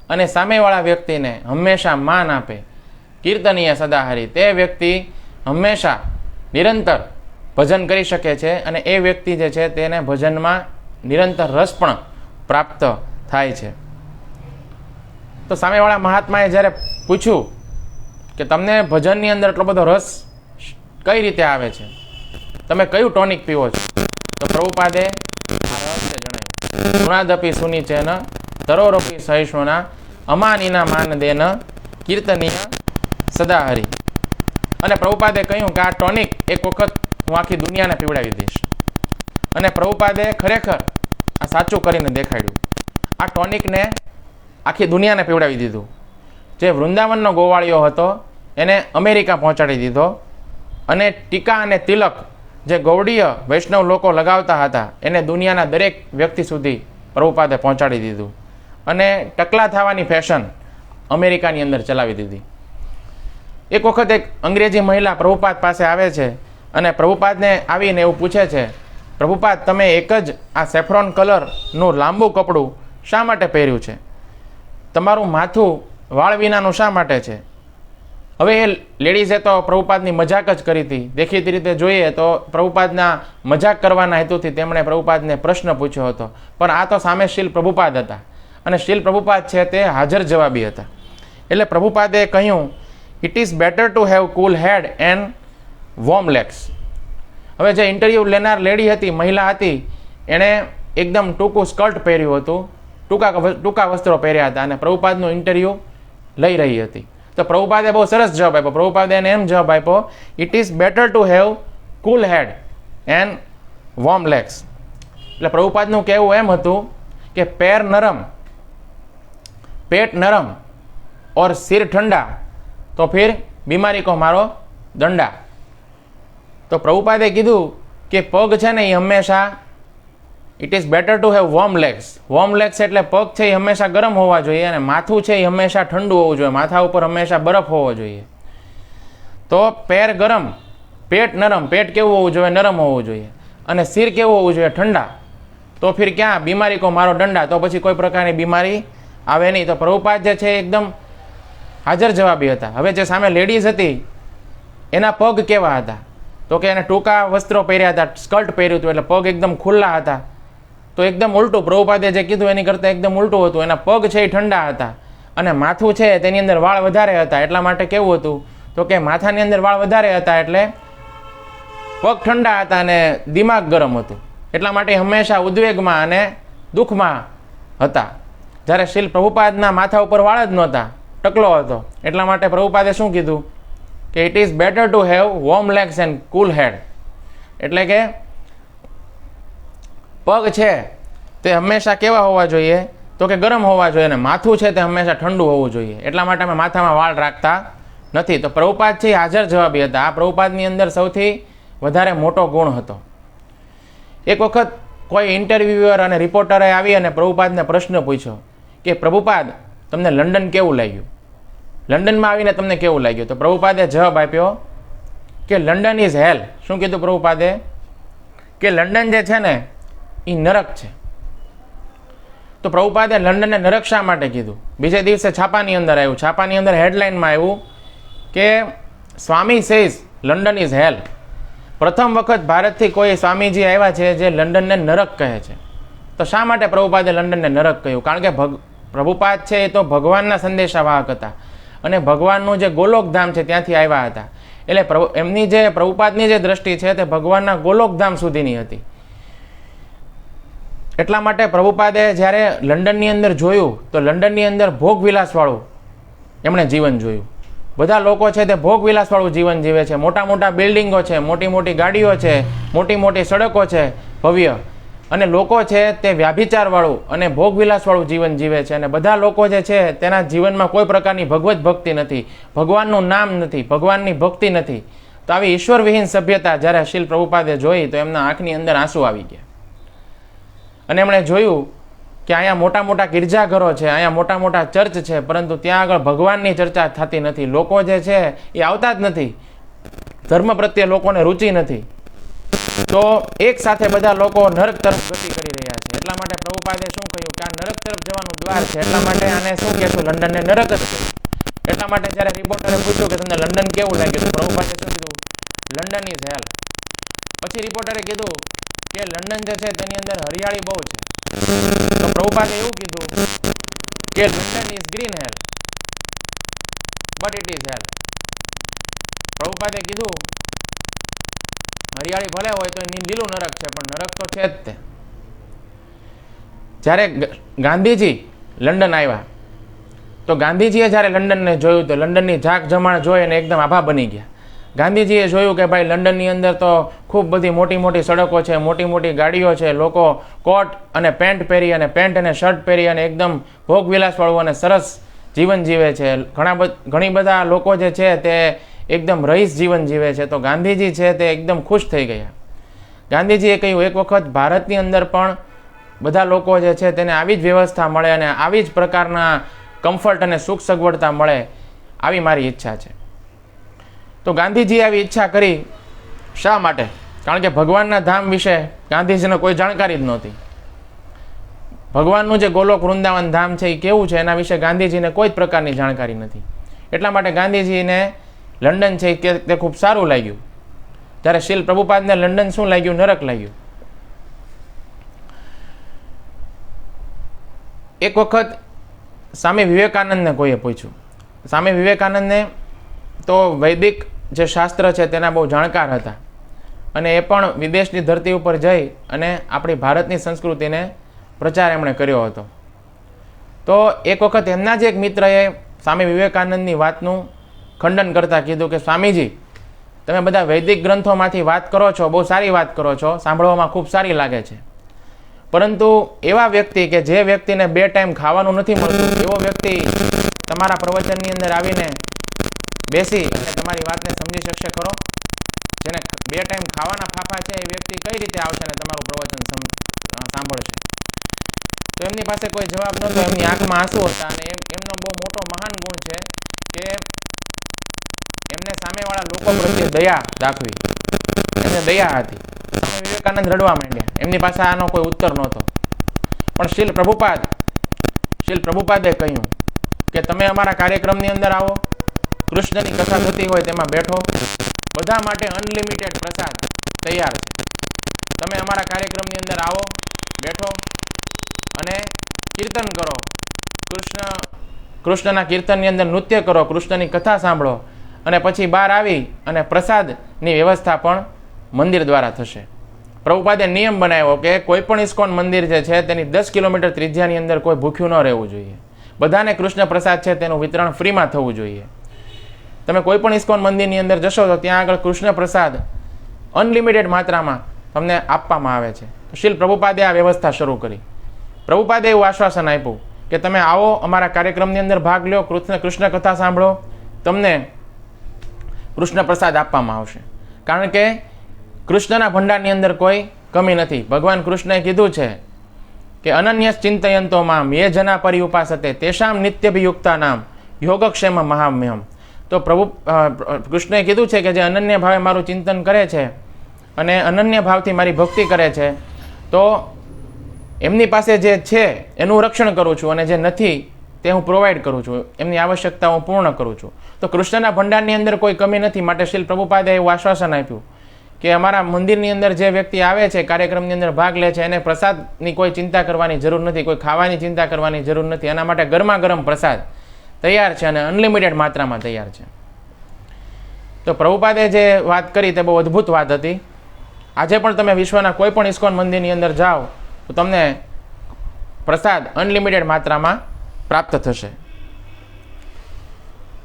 અને સામેવાળા વ્યક્તિને હંમેશા માન આપે, કીર્તનીય સદાહરી, તે વ્યક્તિ હંમેશા નિરંતર ભજન કરી શકે છે અને એ વ્યક્તિ જે છે તેને ભજનમાં નિરંતર રસ પણ પ્રાપ્ત થાય છે. તો સામેવાળા મહાત્માએ જ્યારે પૂછ્યું કે તમને ભજનની અંદર એટલો બધો રસ કઈ રીતે આવે છે, તમે કયું ટોનિક પીવો છો? તો પ્રભુપાદે આ રહસ્ય જણાવ્યું. સુનાદપી સુનિચેન તરોરપી સહિષ્ણુના અમાનીના માન દેન કીર્તનીય સદાહરી. અને પ્રભુપાદે કહ્યું કે આ ટોનિક એક વખત હું આખી દુનિયાને પીવડાવી દઈશ. અને પ્રભુપાદે ખરેખર આ સાચું કરીને દેખાડ્યું. આ ટોનિકને આખી દુનિયાને પીવડાવી દીધું. જે વૃંદાવનનો ગોવાળિયો હતો એને અમેરિકા પહોંચાડી દીધો, અને ટીકા અને તિલક જે ગૌડીય વૈષ્ણવ લોકો લગાવતા હતા એને દુનિયાના દરેક વ્યક્તિ સુધી પ્રભુપાદે પહોંચાડી દીધું. અને ટકલા થવાની ફેશન અમેરિકાની અંદર ચલાવી દીધી. એક વખત એક અંગ્રેજી મહિલા પ્રભુપાદ પાસે આવે છે અને પ્રભુપાદને આવીને એવું પૂછે છે, પ્રભુપાદ તમે એક જ આ સેફ્રોન કલરનું લાંબુ કપડું શા માટે પહેર્યું છે? તમારું માથું વાળ વિનાનું શા માટે છે? હવે એ લેડીઝે તો પ્રભુપાદની મજાક જ કરી હતી. દેખીતી રીતે જોઈએ તો પ્રભુપાદના મજાક કરવાના હેતુથી તેમણે પ્રભુપાદને પ્રશ્ન પૂછ્યો હતો, પણ આ તો સામે શીલ પ્રભુપાદ હતા, અને શીલ પ્રભુપાદ છે તે હાજર જવાબી હતા. એટલે પ્રભુપાદે કહ્યું, it is better to have cool head and warm legs. હવે જે ઇન્ટરવ્યૂ લેનાર લેડી હતી, મહિલા હતી, એણે એકદમ ટૂંકું સ્કર્ટ પહેર્યું હતું, ટૂંકા વસ્ત્રો પહેર્યા હતા, અને પ્રભુપાદનું ઇન્ટરવ્યૂ લઈ રહી હતી. તો પ્રભુપાદે બહુ સરસ જવાબ આપ્યો. પ્રભુપાદે એને એમ જવાબ આપ્યો, it is better to have cool head and warm legs. એટલે પ્રભુપાદનું કહેવું એમ હતું કે पैर नरम, पेट नरम और सिर ठंडा तो फिर बीमारी को मारो दंडा. तो प्रभुपादे कीधुं કે પગ છે ને એ હંમેશા it is better to have warm legs. Warm legs એટલે પગ છે એ હંમેશા ગરમ હોવા જોઈએ, અને માથું છે એ હંમેશા ઠંડુ હોવું જોઈએ, માથા ઉપર હંમેશા બરફ હોવો જોઈએ. તો પેર ગરમ, પેટ નરમ, પેટ કેવું હોવું જોઈએ? નરમ હોવું જોઈએ. અને સિર કેવું હોવું જોઈએ? ઠંડા. તો ફિર ક્યાં બીમારી કો મારો દંડા, તો પછી કોઈ પ્રકારની બીમારી આવે નહીં. તો પ્રભુપાદ જે છે એકદમ હાજર જવાબી હતા. હવે જે સામે લેડીઝ હતી એના પગ કેવા હતા? તો કે એને ટૂંકા વસ્ત્રો પહેર્યા હતા, સ્કર્ટ પહેર્યું હતું, એટલે પગ એકદમ ખુલ્લા હતા. તો એકદમ ઉલટું, પ્રભુપાદે જે કીધું એની કરતાં એકદમ ઉલટું હતું. એના પગ છે એ ઠંડા હતા, અને માથું છે તેની અંદર વાળ વધારે હતા. એટલા માટે કેવું હતું? તો કે માથાની અંદર વાળ વધારે હતા એટલે પગ ઠંડા હતા અને દિમાગ ગરમ હતું. એટલા માટે હંમેશા ઉદ્વેગમાં અને દુઃખમાં હતા. જ્યારે શીલ પ્રભુપાદના માથા ઉપર વાળ જ નહોતા, ટકલો હતો. એટલા માટે પ્રભુપાદે શું કીધું કે it is better to have warm legs and cool head. એટલે કે પગ છે તે હંમેશા કેવા હોવા જોઈએ? તો કે ગરમ હોવા જોઈએ, અને માથું છે તે હંમેશા ઠંડુ હોવું જોઈએ. એટલા માટે અમે માથામાં વાળ રાખતા નથી. તો પ્રભુપાદ છે હાજર જવાબી હતા. આ પ્રભુપાદની અંદર સૌથી વધારે મોટો ગુણ હતો. એક વખત કોઈ ઇન્ટરવ્યુઅર અને રિપોર્ટરે આવી અને પ્રભુપાદને પ્રશ્ન પૂછ્યો કે પ્રભુપાદ તમને લંડન કેવું લાગ્યું? લંડનમાં આવીને તમને કેવું લાગ્યું? તો પ્રભુપાદે જવાબ આપ્યો કે લંડન ઇઝ હેલ. શું કીધું પ્રભુપાદે? કે લંડન જે છે ને એ નરક છે. તો પ્રભુપાદે લંડનને નરક શા માટે કીધું? બીજે દિવસે છાપાની અંદર આવ્યું. છાપાની અંદર હેડલાઇનમાં આવ્યું કે સ્વામી સેઝ લંડન ઇઝ હેલ. પ્રથમ વખત ભારતથી કોઈ સ્વામીજી આવ્યા છે જે લંડનને નરક કહે છે. તો શા માટે પ્રભુપાદે લંડનને નરક કહ્યું? કારણ કે પ્રભુપાદ છે એ તો ભગવાનના સંદેશાવાહક હતા, અને ભગવાનનું જે ગોલોકધામ છે ત્યાંથી આવ્યા હતા. એટલે એમની જે પ્રભુપાદની જે દ્રષ્ટિ છે તે ભગવાનના ગોલોકધામ સુધીની હતી. એટલા માટે પ્રભુપાદે જ્યારે લંડનની અંદર જોયું તો લંડનની અંદર ભોગ વિલાસવાળું એમણે જીવન જોયું. બધા લોકો છે તે ભોગ વિલાસવાળું જીવન જીવે છે. મોટા મોટા બિલ્ડિંગો છે, મોટી મોટી ગાડીઓ છે, મોટી મોટી સડકો છે ભવ્ય, અને લોકો છે તે વ્યાભિચારવાળું અને ભોગ વિલાસવાળું જીવન જીવે છે. અને બધા લોકો જે છે તેના જીવનમાં કોઈ પ્રકારની ભગવત ભક્તિ નથી, ભગવાનનું નામ નથી, ભગવાનની ભક્તિ નથી. તો આવી ઈશ્વરવિહીન સભ્યતા જ્યારે શીલ પ્રભુપાદે જોઈ તો એમના આંખની અંદર આંસુ આવી ગયા. અને એમણે જોયું કે અહીંયા મોટા મોટા ગિરજાઘરો છે, અહીંયા મોટા મોટા ચર્ચ છે, પરંતુ ત્યાં આગળ ભગવાનની ચર્ચા થતી નથી. લોકો જે છે એ આવતા જ નથી, ધર્મ પ્રત્યે લોકોને રુચિ નથી. તો એક સાથે બધા લોકો નરક તરફ ગતિ કરી રહ્યા છે. એટલા માટે પ્રભુપાદે શું કહ્યું કે આ નરક તરફ જવાનું દ્વાર છે. એટલા માટે આને શું કહેશું? લંડનને નરક જ છે. એટલા માટે જ્યારે રિપોર્ટરે પૂછ્યું કે તમને લંડન કેવું લાગ્યું, તો પ્રભુપાદે શું કીધું? લંડન ઇઝ હેલ. પછી રિપોર્ટરે કીધું કે લંડન જે છે તેની અંદર હરિયાળી બહુ છે. તો પ્રભુપાદે એવું કીધું કે London is green hell but it is hell. પ્રભુપાદે કીધું હરિયાળી ભલે હોય તો લીલું નરક છે, પણ નરક તો છે જ તે. જ્યારે ગાંધીજી લંડન આવ્યા તો ગાંધીજીએ જ્યારે લંડનને જોયું તો લંડનની ઝાક જમાણ જોઈ અને એકદમ આભા બની ગયા. ગાંધીજીએ જોયું કે ભાઈ લંડનની અંદર તો ખૂબ બધી મોટી મોટી સડકો છે, મોટી મોટી ગાડીઓ છે, લોકો કોટ અને પેન્ટ પહેરી અને પેન્ટ અને શર્ટ પહેરી અને એકદમ ભોગવિલાસવાળું અને સરસ જીવન જીવે છે. ઘણી બધા લોકો જે છે તે એકદમ રહીશ જીવન જીવે છે. તો ગાંધીજી છે તે એકદમ ખુશ થઈ ગયા. ગાંધીજીએ કહ્યું એક વખત ભારતની અંદર પણ બધા લોકો જે છે તેને આવી જ વ્યવસ્થા મળે અને આવી જ પ્રકારના કમ્ફર્ટ અને સુખ સગવડતા મળે, આવી મારી ઈચ્છા છે. તો ગાંધીજીએ આવી ઈચ્છા કરી. શા માટે? કારણ કે ભગવાનના ધામ વિશે ગાંધીજીને કોઈ જાણકારી જ નહોતી. ભગવાનનું જે ગોલોક વૃંદાવન ધામ છે એ કેવું છે એના વિશે ગાંધીજીને કોઈ જ પ્રકારની જાણકારી નથી. એટલા માટે ગાંધીજીને લંડન છે તે ખૂબ સારું લાગ્યું. જ્યારે શીલ પ્રભુપાદને લંડન શું લાગ્યું? નરક લાગ્યું. એક વખત સ્વામી વિવેકાનંદને કોઈએ પૂછ્યું. સ્વામી વિવેકાનંદને તો વૈદિક જે શાસ્ત્ર છે તેના બહુ જાણકાર હતા અને એ પણ વિદેશની ધરતી ઉપર જઈ અને આપણી ભારતની સંસ્કૃતિને પ્રચાર એમણે કર્યો હતો. તો એક વખત એમના જ એક મિત્રએ સ્વામી વિવેકાનંદની વાતનું ખંડન કરતા કીધું કે સ્વામીજી, તમે બધા વૈદિક ગ્રંથોમાંથી વાત કરો છો, બહુ સારી વાત કરો છો, સાંભળવામાં ખૂબ સારી લાગે છે, પરંતુ એવા વ્યક્તિ કે જે વ્યક્તિને 2 ટાઈમ ખાવાનું નથી મળતું, એવો વ્યક્તિ તમારા પ્રવચનની અંદર આવીને બેસી અને તમારી વાતને સમજી શકશે ખરો? જેને 2 ટાઈમ ખાવાના ફાફા છે એ વ્યક્તિ કઈ રીતે આવશે અને તમારું પ્રવચન સાંભળશે? તો એમની પાસે કોઈ જવાબ નહોતો. એમની આંખમાં આંસુ હતા અને એમનો બહુ મોટો મહાન ગુણ છે કે એમને સામેવાળા લોકો પ્રત્યે દયા દાખવી. એમને દયા હતી. સ્વામી વિવેકાનંદ રડવા માંડ્યા. એમની પાસે આનો કોઈ ઉત્તર નહોતો. પણ શીલ પ્રભુપાદે કહ્યું કે તમે અમારા કાર્યક્રમની અંદર આવો, કૃષ્ણની કથા થતી હોય તેમાં બેઠો, બધા માટે અનલિમિટેડ પ્રસાદ તૈયાર છે. તમે અમારા કાર્યક્રમની અંદર આવો, બેઠો અને કીર્તન કરો, કૃષ્ણના કીર્તનની અંદર નૃત્ય કરો, કૃષ્ણની કથા સાંભળો અને પછી બહાર આવી અને પ્રસાદની વ્યવસ્થા પણ મંદિર દ્વારા થશે. પ્રભુપાદે નિયમ બનાવ્યો કે કોઈ પણ ઇસ્કોન મંદિર જે છે તેની 10 કિલોમીટર ત્રિજ્યાની અંદર કોઈ ભૂખ્યું ન રહેવું જોઈએ. બધાને કૃષ્ણ પ્રસાદ છે તેનું વિતરણ ફ્રીમાં થવું જોઈએ. તમે કોઈ પણ ઇસ્કોન મંદિરની અંદર જશો તો ત્યાં આગળ કૃષ્ણ પ્રસાદ અનલિમિટેડ માત્રામાં તમને આપવામાં આવે છે. તો શીલ પ્રભુપાદે આ વ્યવસ્થા શરૂ કરી. પ્રભુપાદે એવું આશ્વાસન આપ્યું કે તમે આવો, અમારા કાર્યક્રમની અંદર ભાગ લો, કૃષ્ણ કથા સાંભળો, તમને કૃષ્ણ પ્રસાદ આપવામાં આવશે. કારણ કે કૃષ્ણના ભંડારની અંદર કોઈ કમી નથી. ભગવાન કૃષ્ણએ કીધું છે કે અનન્ય ચિંતયંતો મામ યે જના પર્યુપાસતે તેષામ નિત્યભિયુક્તા નામ યોગક્ષેમ મહામ્યમ. તો કૃષ્ણએ કીધું છે કે જે અનન્ય ભાવે મારું ચિંતન કરે છે અને અનન્ય ભાવથી મારી ભક્તિ કરે છે, તો એમની પાસે જે છે એનું રક્ષણ કરું છું અને જે નથી તે હું પ્રોવાઈડ કરું છું, એમની આવશ્યકતા હું પૂર્ણ કરું છું. તો કૃષ્ણના ભંડારની અંદર કોઈ કમી નથી. માટે શીલ પ્રભુપાદે એવું આશ્વાસન આપ્યું કે અમારા મંદિરની અંદર જે વ્યક્તિ આવે છે, કાર્યક્રમની અંદર ભાગ લે છે, એને પ્રસાદની કોઈ ચિંતા કરવાની જરૂર નથી, કોઈ ખાવાની ચિંતા કરવાની જરૂર નથી. એના માટે ગરમા ગરમ પ્રસાદ તૈયાર છે અને અનલિમિટેડ માત્રામાં તૈયાર છે. તો પ્રભુપાદે જે વાત કરી તે બહુ અદ્ભુત વાત હતી. આજે પણ તમે વિશ્વના કોઈ પણ ઇસ્કોન મંદિરની અંદર જાઓ તો તમને પ્રસાદ અનલિમિટેડ માત્રામાં પ્રાપ્ત થશે.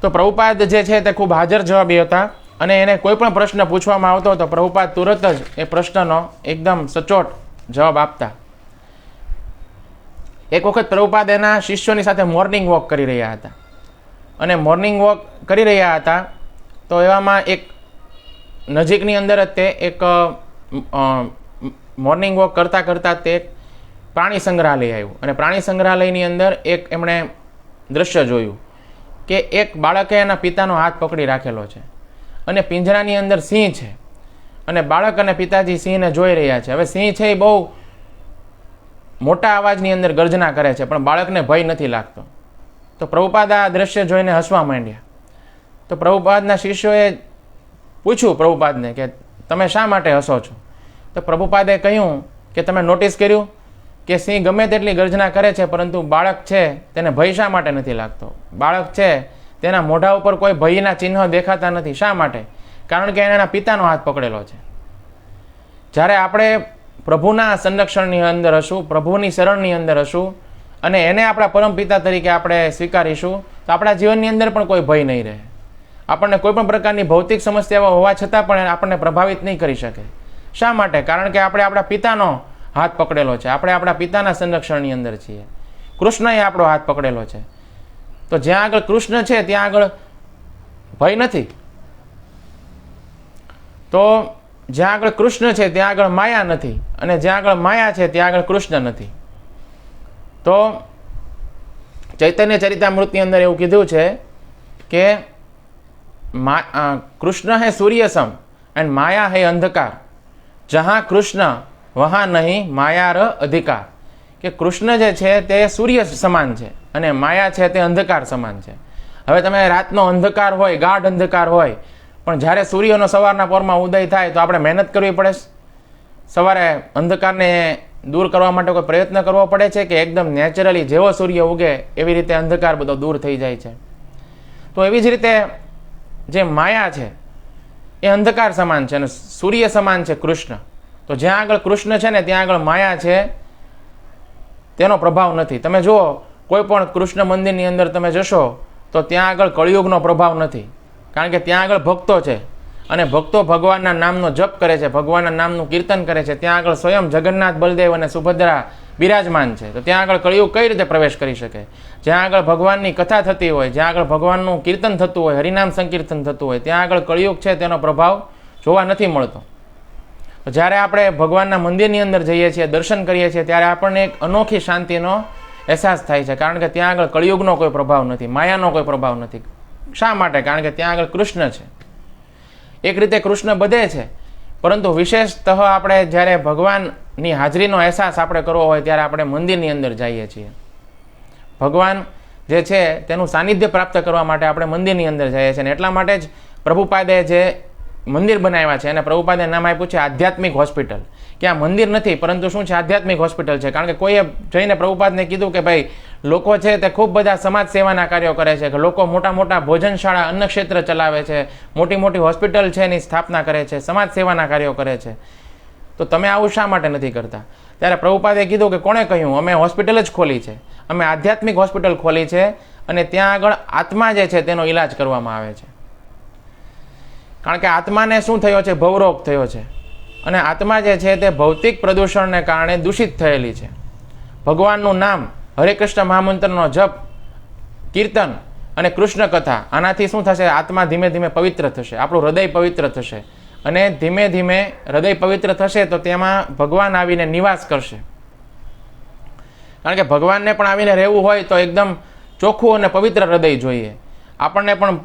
તો પ્રભુપાદ જે છે તે ખૂબ હાજર જવાબી હતા અને એને કોઈ પણ પ્રશ્ન પૂછવામાં આવતો તો પ્રભુપાદ તુરંત જ એ પ્રશ્નનો એકદમ સચોટ જવાબ આપતા. એક વખત પ્રભુપાદ એના શિષ્યોની સાથે મોર્નિંગ વોક કરી રહ્યા હતા અને મોર્નિંગ વોક કરી રહ્યા હતા તો એવામાં એક નજીકની અંદર જ તે એક મોર્નિંગ વોક કરતાં કરતાં તે પ્રાણી સંગ્રહાલય આવ્યું અને પ્રાણી સંગ્રહાલયની અંદર એક એમણે દ્રશ્ય જોયું કે એક બાળકે એના પિતાનો હાથ પકડી રાખેલો છે અને પિંજરાની અંદર સિંહ છે અને બાળક અને પિતાજી સિંહને જોઈ રહ્યા છે. હવે સિંહ છે એ બહુ મોટા અવાજની અંદર ગર્જના કરે છે પણ બાળકને ભય નથી લાગતો. તો પ્રભુપાદ આ દ્રશ્ય જોઈને હસવા માંડ્યા. તો પ્રભુપાદના શિષ્યોએ પૂછ્યું પ્રભુપાદને કે તમે શા માટે હસો છો? તો પ્રભુપાદે કહ્યું કે તમે નોટિસ કર્યું કે સિંહ ગમે તેટલી ગર્જના કરે છે પરંતુ બાળક છે તેને ભય શા માટે નથી લાગતો? બાળક છે તેના મોઢા ઉપર કોઈ ભયના ચિહ્નો દેખાતા નથી. શા માટે? કારણ કે એને એના પિતાનો હાથ પકડેલો છે. જ્યારે આપણે પ્રભુના સંરક્ષણની અંદર હશું, પ્રભુની શરણની અંદર હશું અને એને આપણા પરમપિતા તરીકે આપણે સ્વીકારીશું, તો આપણા જીવનની અંદર પણ કોઈ ભય નહીં રહે. આપણને કોઈ પણ પ્રકારની ભૌતિક સમસ્યાઓ હોવા છતાં પણ આપણને પ્રભાવિત નહીં કરી શકે. શા માટે? કારણ કે આપણે આપણા પિતાનો હાથ પકડેલો છે, આપણે આપણા પિતાના સંરક્ષણની અંદર છીએ. કૃષ્ણએ આપણો હાથ પકડેલો છે. તો જ્યાં આગળ કૃષ્ણ છે ત્યાં આગળ ભય નથી. તો જ્યાં આગળ કૃષ્ણ છે ત્યાં આગળ માયા નથી, અને જ્યાં આગળ માયા છે ત્યાં આગળ કૃષ્ણ નથી. તો ચૈતન્ય ચરિતામૃતની અંદર એવું કીધું છે કે કૃષ્ણ હે સૂર્ય સમ એન્ડ માયા હે અંધકાર, જહાં કૃષ્ણ વહાં નહીં માયાર અધિકાર. કે કૃષ્ણ જે છે તે સૂર્ય સમાન છે અને માયા છે તે અંધકાર સમાન છે. હવે તમે રાતનો અંધકાર હોય, ગાઢ અંધકાર હોય, પણ જ્યારે સૂર્યનો સવારના પોરમાં ઉદય થાય તો આપણે મહેનત કરવી પડે. સવારે અંધકારને દૂર કરવા માટે કોઈ પ્રયત્ન કરવો પડે છે કે એકદમ નેચરલી જેવો સૂર્ય ઉગે એવી રીતે અંધકાર બધો દૂર થઈ જાય છે? તો એવી જ રીતે જે માયા છે એ અંધકાર સમાન છે અને સૂર્ય સમાન છે કૃષ્ણ. તો જ્યાં આગળ કૃષ્ણ છે ને ત્યાં આગળ માયા છે તેનો પ્રભાવ નથી. તમે જુઓ કોઈ પણ કૃષ્ણ મંદિરની અંદર તમે જશો તો ત્યાં આગળ કળિયુગનો પ્રભાવ નથી, કારણ કે ત્યાં આગળ ભક્તો છે અને ભક્તો ભગવાનના નામનો જપ કરે છે, ભગવાનના નામનું કીર્તન કરે છે. ત્યાં આગળ સ્વયં જગન્નાથ, બલદેવ અને સુભદ્રા બિરાજમાન છે. તો ત્યાં આગળ કળિયુગ કઈ રીતે પ્રવેશ કરી શકે? જ્યાં આગળ ભગવાનની કથા થતી હોય, જ્યાં આગળ ભગવાનનું કીર્તન થતું હોય, હરિનામ સંકીર્તન થતું હોય, ત્યાં આગળ કળિયુગ છે તેનો પ્રભાવ જોવા નથી મળતો. જ્યારે આપણે ભગવાનના મંદિરની અંદર જઈએ છીએ, દર્શન કરીએ છીએ, ત્યારે આપણને એક અનોખી શાંતિનો અહેસાસ થાય છે, કારણ કે ત્યાં આગળ કળિયુગનો કોઈ પ્રભાવ નથી, માયાનો કોઈ પ્રભાવ નથી. શા માટે? કારણ કે ત્યાં આગળ કૃષ્ણ છે. એક રીતે કૃષ્ણ બધે છે, પરંતુ વિશેષતઃ આપણે જ્યારે ભગવાનની હાજરીનો અહેસાસ આપણે કરવો હોય ત્યારે આપણે મંદિરની અંદર જઈએ છીએ. ભગવાન જે છે તેનું સાનિધ્ય પ્રાપ્ત કરવા માટે આપણે મંદિરની અંદર જઈએ છીએ. અને એટલા માટે જ પ્રભુપાદે જે મંદિર બનાવ્યા છે અને પ્રભુપાદે નામ આપ્યું છે આધ્યાત્મિક હોસ્પિટલ. કે આ મંદિર નથી, પરંતુ શું છે? આધ્યાત્મિક હોસ્પિટલ છે. કારણ કે કોઈએ જઈને પ્રભુપાદને કીધું કે ભાઈ લોકો છે તે ખૂબ બધા સમાજ સેવાના કાર્યો કરે છે, કે લોકો મોટા મોટા ભોજનશાળા, અન્નક્ષેત્ર ચલાવે છે, મોટી મોટી હોસ્પિટલ છે એની સ્થાપના કરે છે, સમાજ સેવાના કાર્યો કરે છે, તો તમે આવું શા માટે નથી કરતા? ત્યારે પ્રભુપાદે કીધું કે કોણે કહ્યું? અમે હોસ્પિટલ જ ખોલી છે, અમે આધ્યાત્મિક હોસ્પિટલ ખોલી છે અને ત્યાં આગળ આત્મા જે છે તેનો ઈલાજ કરવામાં આવે છે. કારણ કે આત્માને શું થયો છે? ભવરોગ થયો છે અને આત્મા જે છે તે ભૌતિક પ્રદૂષણને કારણે દૂષિત થયેલી છે. ભગવાનનું નામ, હરે કૃષ્ણ મહામંત્રનો જપ, કીર્તન અને કૃષ્ણ કથા, આનાથી શું થશે? આત્મા ધીમે ધીમે પવિત્ર થશે, આપણું હૃદય પવિત્ર થશે અને ધીમે ધીમે હૃદય પવિત્ર થશે તો તેમાં ભગવાન આવીને નિવાસ કરશે. કારણ કે ભગવાનને પણ આવીને રહેવું હોય તો એકદમ ચોખ્ખું અને પવિત્ર હૃદય જોઈએ. આપણને પણ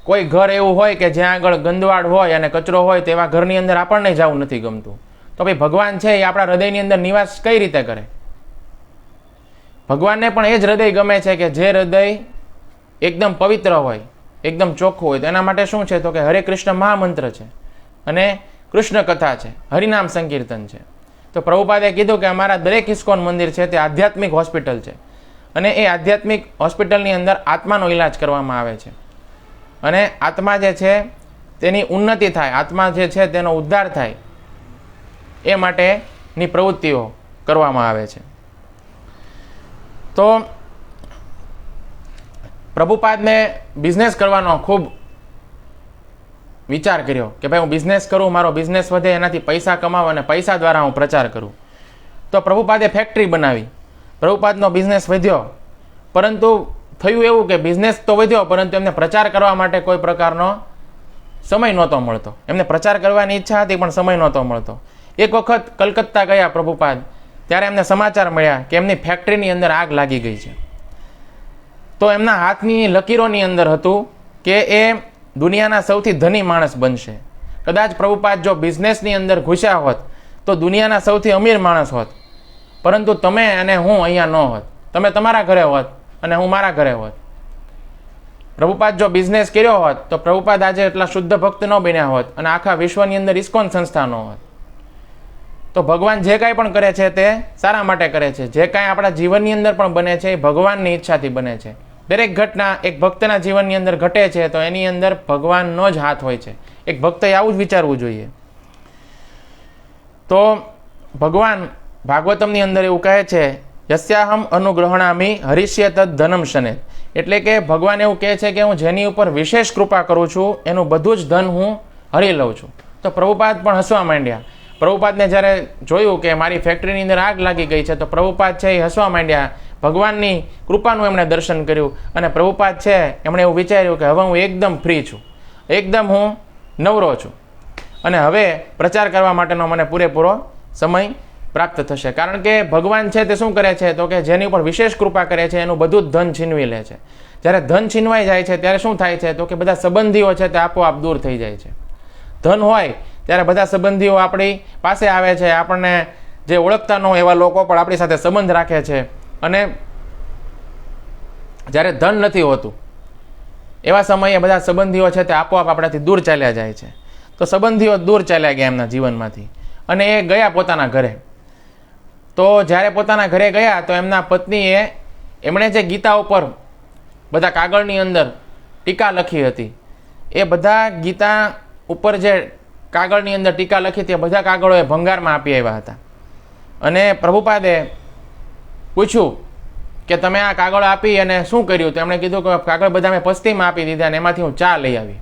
કોઈ ઘર એવું હોય કે જ્યાં આગળ ગંદવાડ હોય અને કચરો હોય તેવા ઘરની અંદર આપણને જવું નથી ગમતું. તો ભાઈ ભગવાન છે એ આપણા હૃદયની અંદર નિવાસ કઈ રીતે કરે? ભગવાનને પણ એ જ હૃદય ગમે છે કે જે હૃદય એકદમ પવિત્ર હોય, એકદમ ચોખ્ખું હોય. તો એના માટે શું છે? તો કે હરે કૃષ્ણ મહામંત્ર છે અને કૃષ્ણ કથા છે, હરિનામ સંકીર્તન છે. તો પ્રભુપાદે કીધું કે અમારા દરેક ઇસ્કોન મંદિર છે તે આધ્યાત્મિક હોસ્પિટલ છે અને એ આધ્યાત્મિક હોસ્પિટલની અંદર આત્માનો ઈલાજ કરવામાં આવે છે અને આત્મા જે છે તેની ઉન્નતિ થાય, આત્મા જે છે તેનો ઉદ્ધાર થાય એ માટેની પ્રવૃત્તિઓ કરવામાં આવે છે. તો પ્રભુપાદને બિઝનેસ કરવાનો ખૂબ વિચાર કર્યો કે ભાઈ હું બિઝનેસ કરું, મારો બિઝનેસ વધે, એનાથી પૈસા કમાવું અને પૈસા દ્વારા હું પ્રચાર કરું. તો પ્રભુપાદે ફેક્ટરી બનાવી, પ્રભુપાદનો બિઝનેસ વધ્યો, પરંતુ થયું એવું કે બિઝનેસ તો વધ્યો પરંતુ એમને પ્રચાર કરવા માટે કોઈ પ્રકારનો સમય નહોતો મળતો. એમને પ્રચાર કરવાની ઈચ્છા હતી પણ સમય નહોતો મળતો. એક વખત કલકત્તા ગયા પ્રભુપાદ, ત્યારે એમને સમાચાર મળ્યા કે એમની ફેક્ટરીની અંદર આગ લાગી ગઈ છે. તો એમના હાથની લકીરોની અંદર હતું કે એ દુનિયાના સૌથી ધની માણસ બનશે. કદાચ પ્રભુપાદ જો બિઝનેસની અંદર ઘૂસ્યા હોત તો દુનિયાના સૌથી અમીર માણસ હોત, પરંતુ તમે અને હું અહીંયા ન હોત. તમે તમારા ઘરે હોત અને હું મારા ઘરે હોત. પ્રભુપાદ જો બિઝનેસ કર્યો હોત તો પ્રભુપાદ આજે એટલા શુદ્ધ ભક્ત ન બન્યા હોત અને આખા વિશ્વની અંદર ઇસ્કોન સંસ્થા ન હોત. તો ભગવાન જે કાંઈ પણ કરે છે તે સારા માટે કરે છે. જે કાંઈ આપણા જીવનની અંદર પણ બને છે એ ભગવાનની ઈચ્છાથી બને છે. દરેક ઘટના એક ભક્તના જીવનની અંદર ઘટે છે તો એની અંદર ભગવાનનો જ હાથ હોય છે. એક ભક્તએ આવું જ વિચારવું જોઈએ. તો ભગવાન ભાગવતમની અંદર એવું કહે છે, યસ્યાહમ અનુગ્રહણામી હરિષ્ય તદ ધનમ શને. એટલે કે ભગવાન એવું કહે છે કે હું જેની ઉપર વિશેષ કૃપા કરું છું એનું બધું જ ધન હું હરી લઉં છું. તો પ્રભુપાદ પણ હસવા માંડ્યા. પ્રભુપાદને જ્યારે જોયું કે મારી ફેક્ટરીની અંદર આગ લાગી ગઈ છે, તો પ્રભુપાદ છે એ હસવા માંડ્યા. ભગવાનની કૃપાનું એમણે દર્શન કર્યું અને પ્રભુપાદ છે એમણે એવું વિચાર્યું કે હવે હું એકદમ ફ્રી છું, એકદમ હું નવરો છું અને હવે પ્રચાર કરવા માટેનો મને પૂરેપૂરો સમય પ્રાપ્ત થશે. કારણ કે ભગવાન છે તે શું કરે છે, તો કે જેની ઉપર વિશેષ કૃપા કરે છે એનું બધું જ ધન છીનવી લે છે. જ્યારે ધન છીનવાઈ જાય છે ત્યારે શું થાય છે, તો કે બધા સંબંધીઓ છે તે આપોઆપ દૂર થઈ જાય છે. ધન હોય ત્યારે બધા સંબંધીઓ આપણી પાસે આવે છે, આપણને જે ઓળખતા ન હોય એવા લોકો પણ આપણી સાથે સંબંધ રાખે છે. અને જ્યારે ધન નથી હોતું એવા સમયે બધા સંબંધીઓ છે તે આપોઆપ આપણાથી દૂર ચાલ્યા જાય છે. તો સંબંધીઓ દૂર ચાલ્યા ગયા એમના જીવનમાંથી અને એ ગયા પોતાના ઘરે. તો જ્યારે પોતાના ઘરે ગયા તો એમના પત્નીએ એમણે જે ગીતા ઉપર બધા કાગળની અંદર ટીકા લખી હતી, એ બધા ગીતા ઉપર જે કાગળની અંદર ટીકા લખી હતી એ બધા કાગળો એ ભંગારમાં આપી આવ્યા હતા. અને પ્રભુપાદે પૂછ્યું કે તમે આ કાગળ આપી અને શું કર્યું? તો એમણે કીધું કે કાગળ બધા મેં પસ્તીમાં આપી દીધા અને એમાંથી હું ચા લઈ આવી.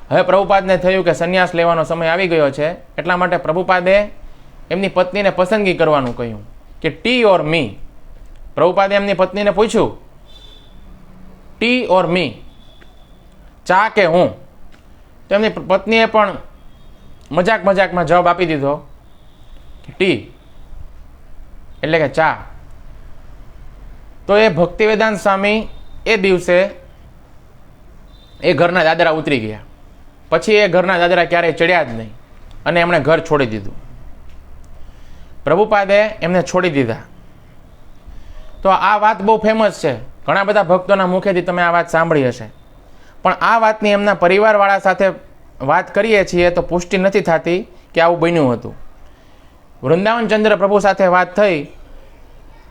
હવે પ્રભુપાદને થયું કે સંન્યાસ લેવાનો સમય આવી ગયો છે, એટલા માટે પ્રભુપાદે એમની પત્નીને પસંદગી કરવાનું કહ્યું કે ટી ઓર મી. પ્રભુપાદે એમની પત્નીને પૂછ્યું ટી ઓર મી, ચા કે હું? તો એમની પત્નીએ પણ મજાકમાં જવાબ આપી દીધો કે ટી એટલે કે ચા. તો એ ભક્તિવેદાંત સ્વામી એ દિવસે એ ઘરના દાદરા ઉતરી ગયા. પછી એ ઘરના દાદરા ક્યારેય ચડ્યા જ નહીં અને એમણે ઘર છોડી દીધું. પ્રભુપાદે એમને છોડી દીધા. તો આ વાત બહુ ફેમસ છે, ઘણા બધા ભક્તોના મુખેથી તમે આ વાત સાંભળી હશે. પણ આ વાતની એમના પરિવારવાળા સાથે વાત કરીએ છીએ તો પુષ્ટિ નથી થતી કે આવું બન્યું હતું. વૃંદાવનચંદ્ર પ્રભુ સાથે વાત થઈ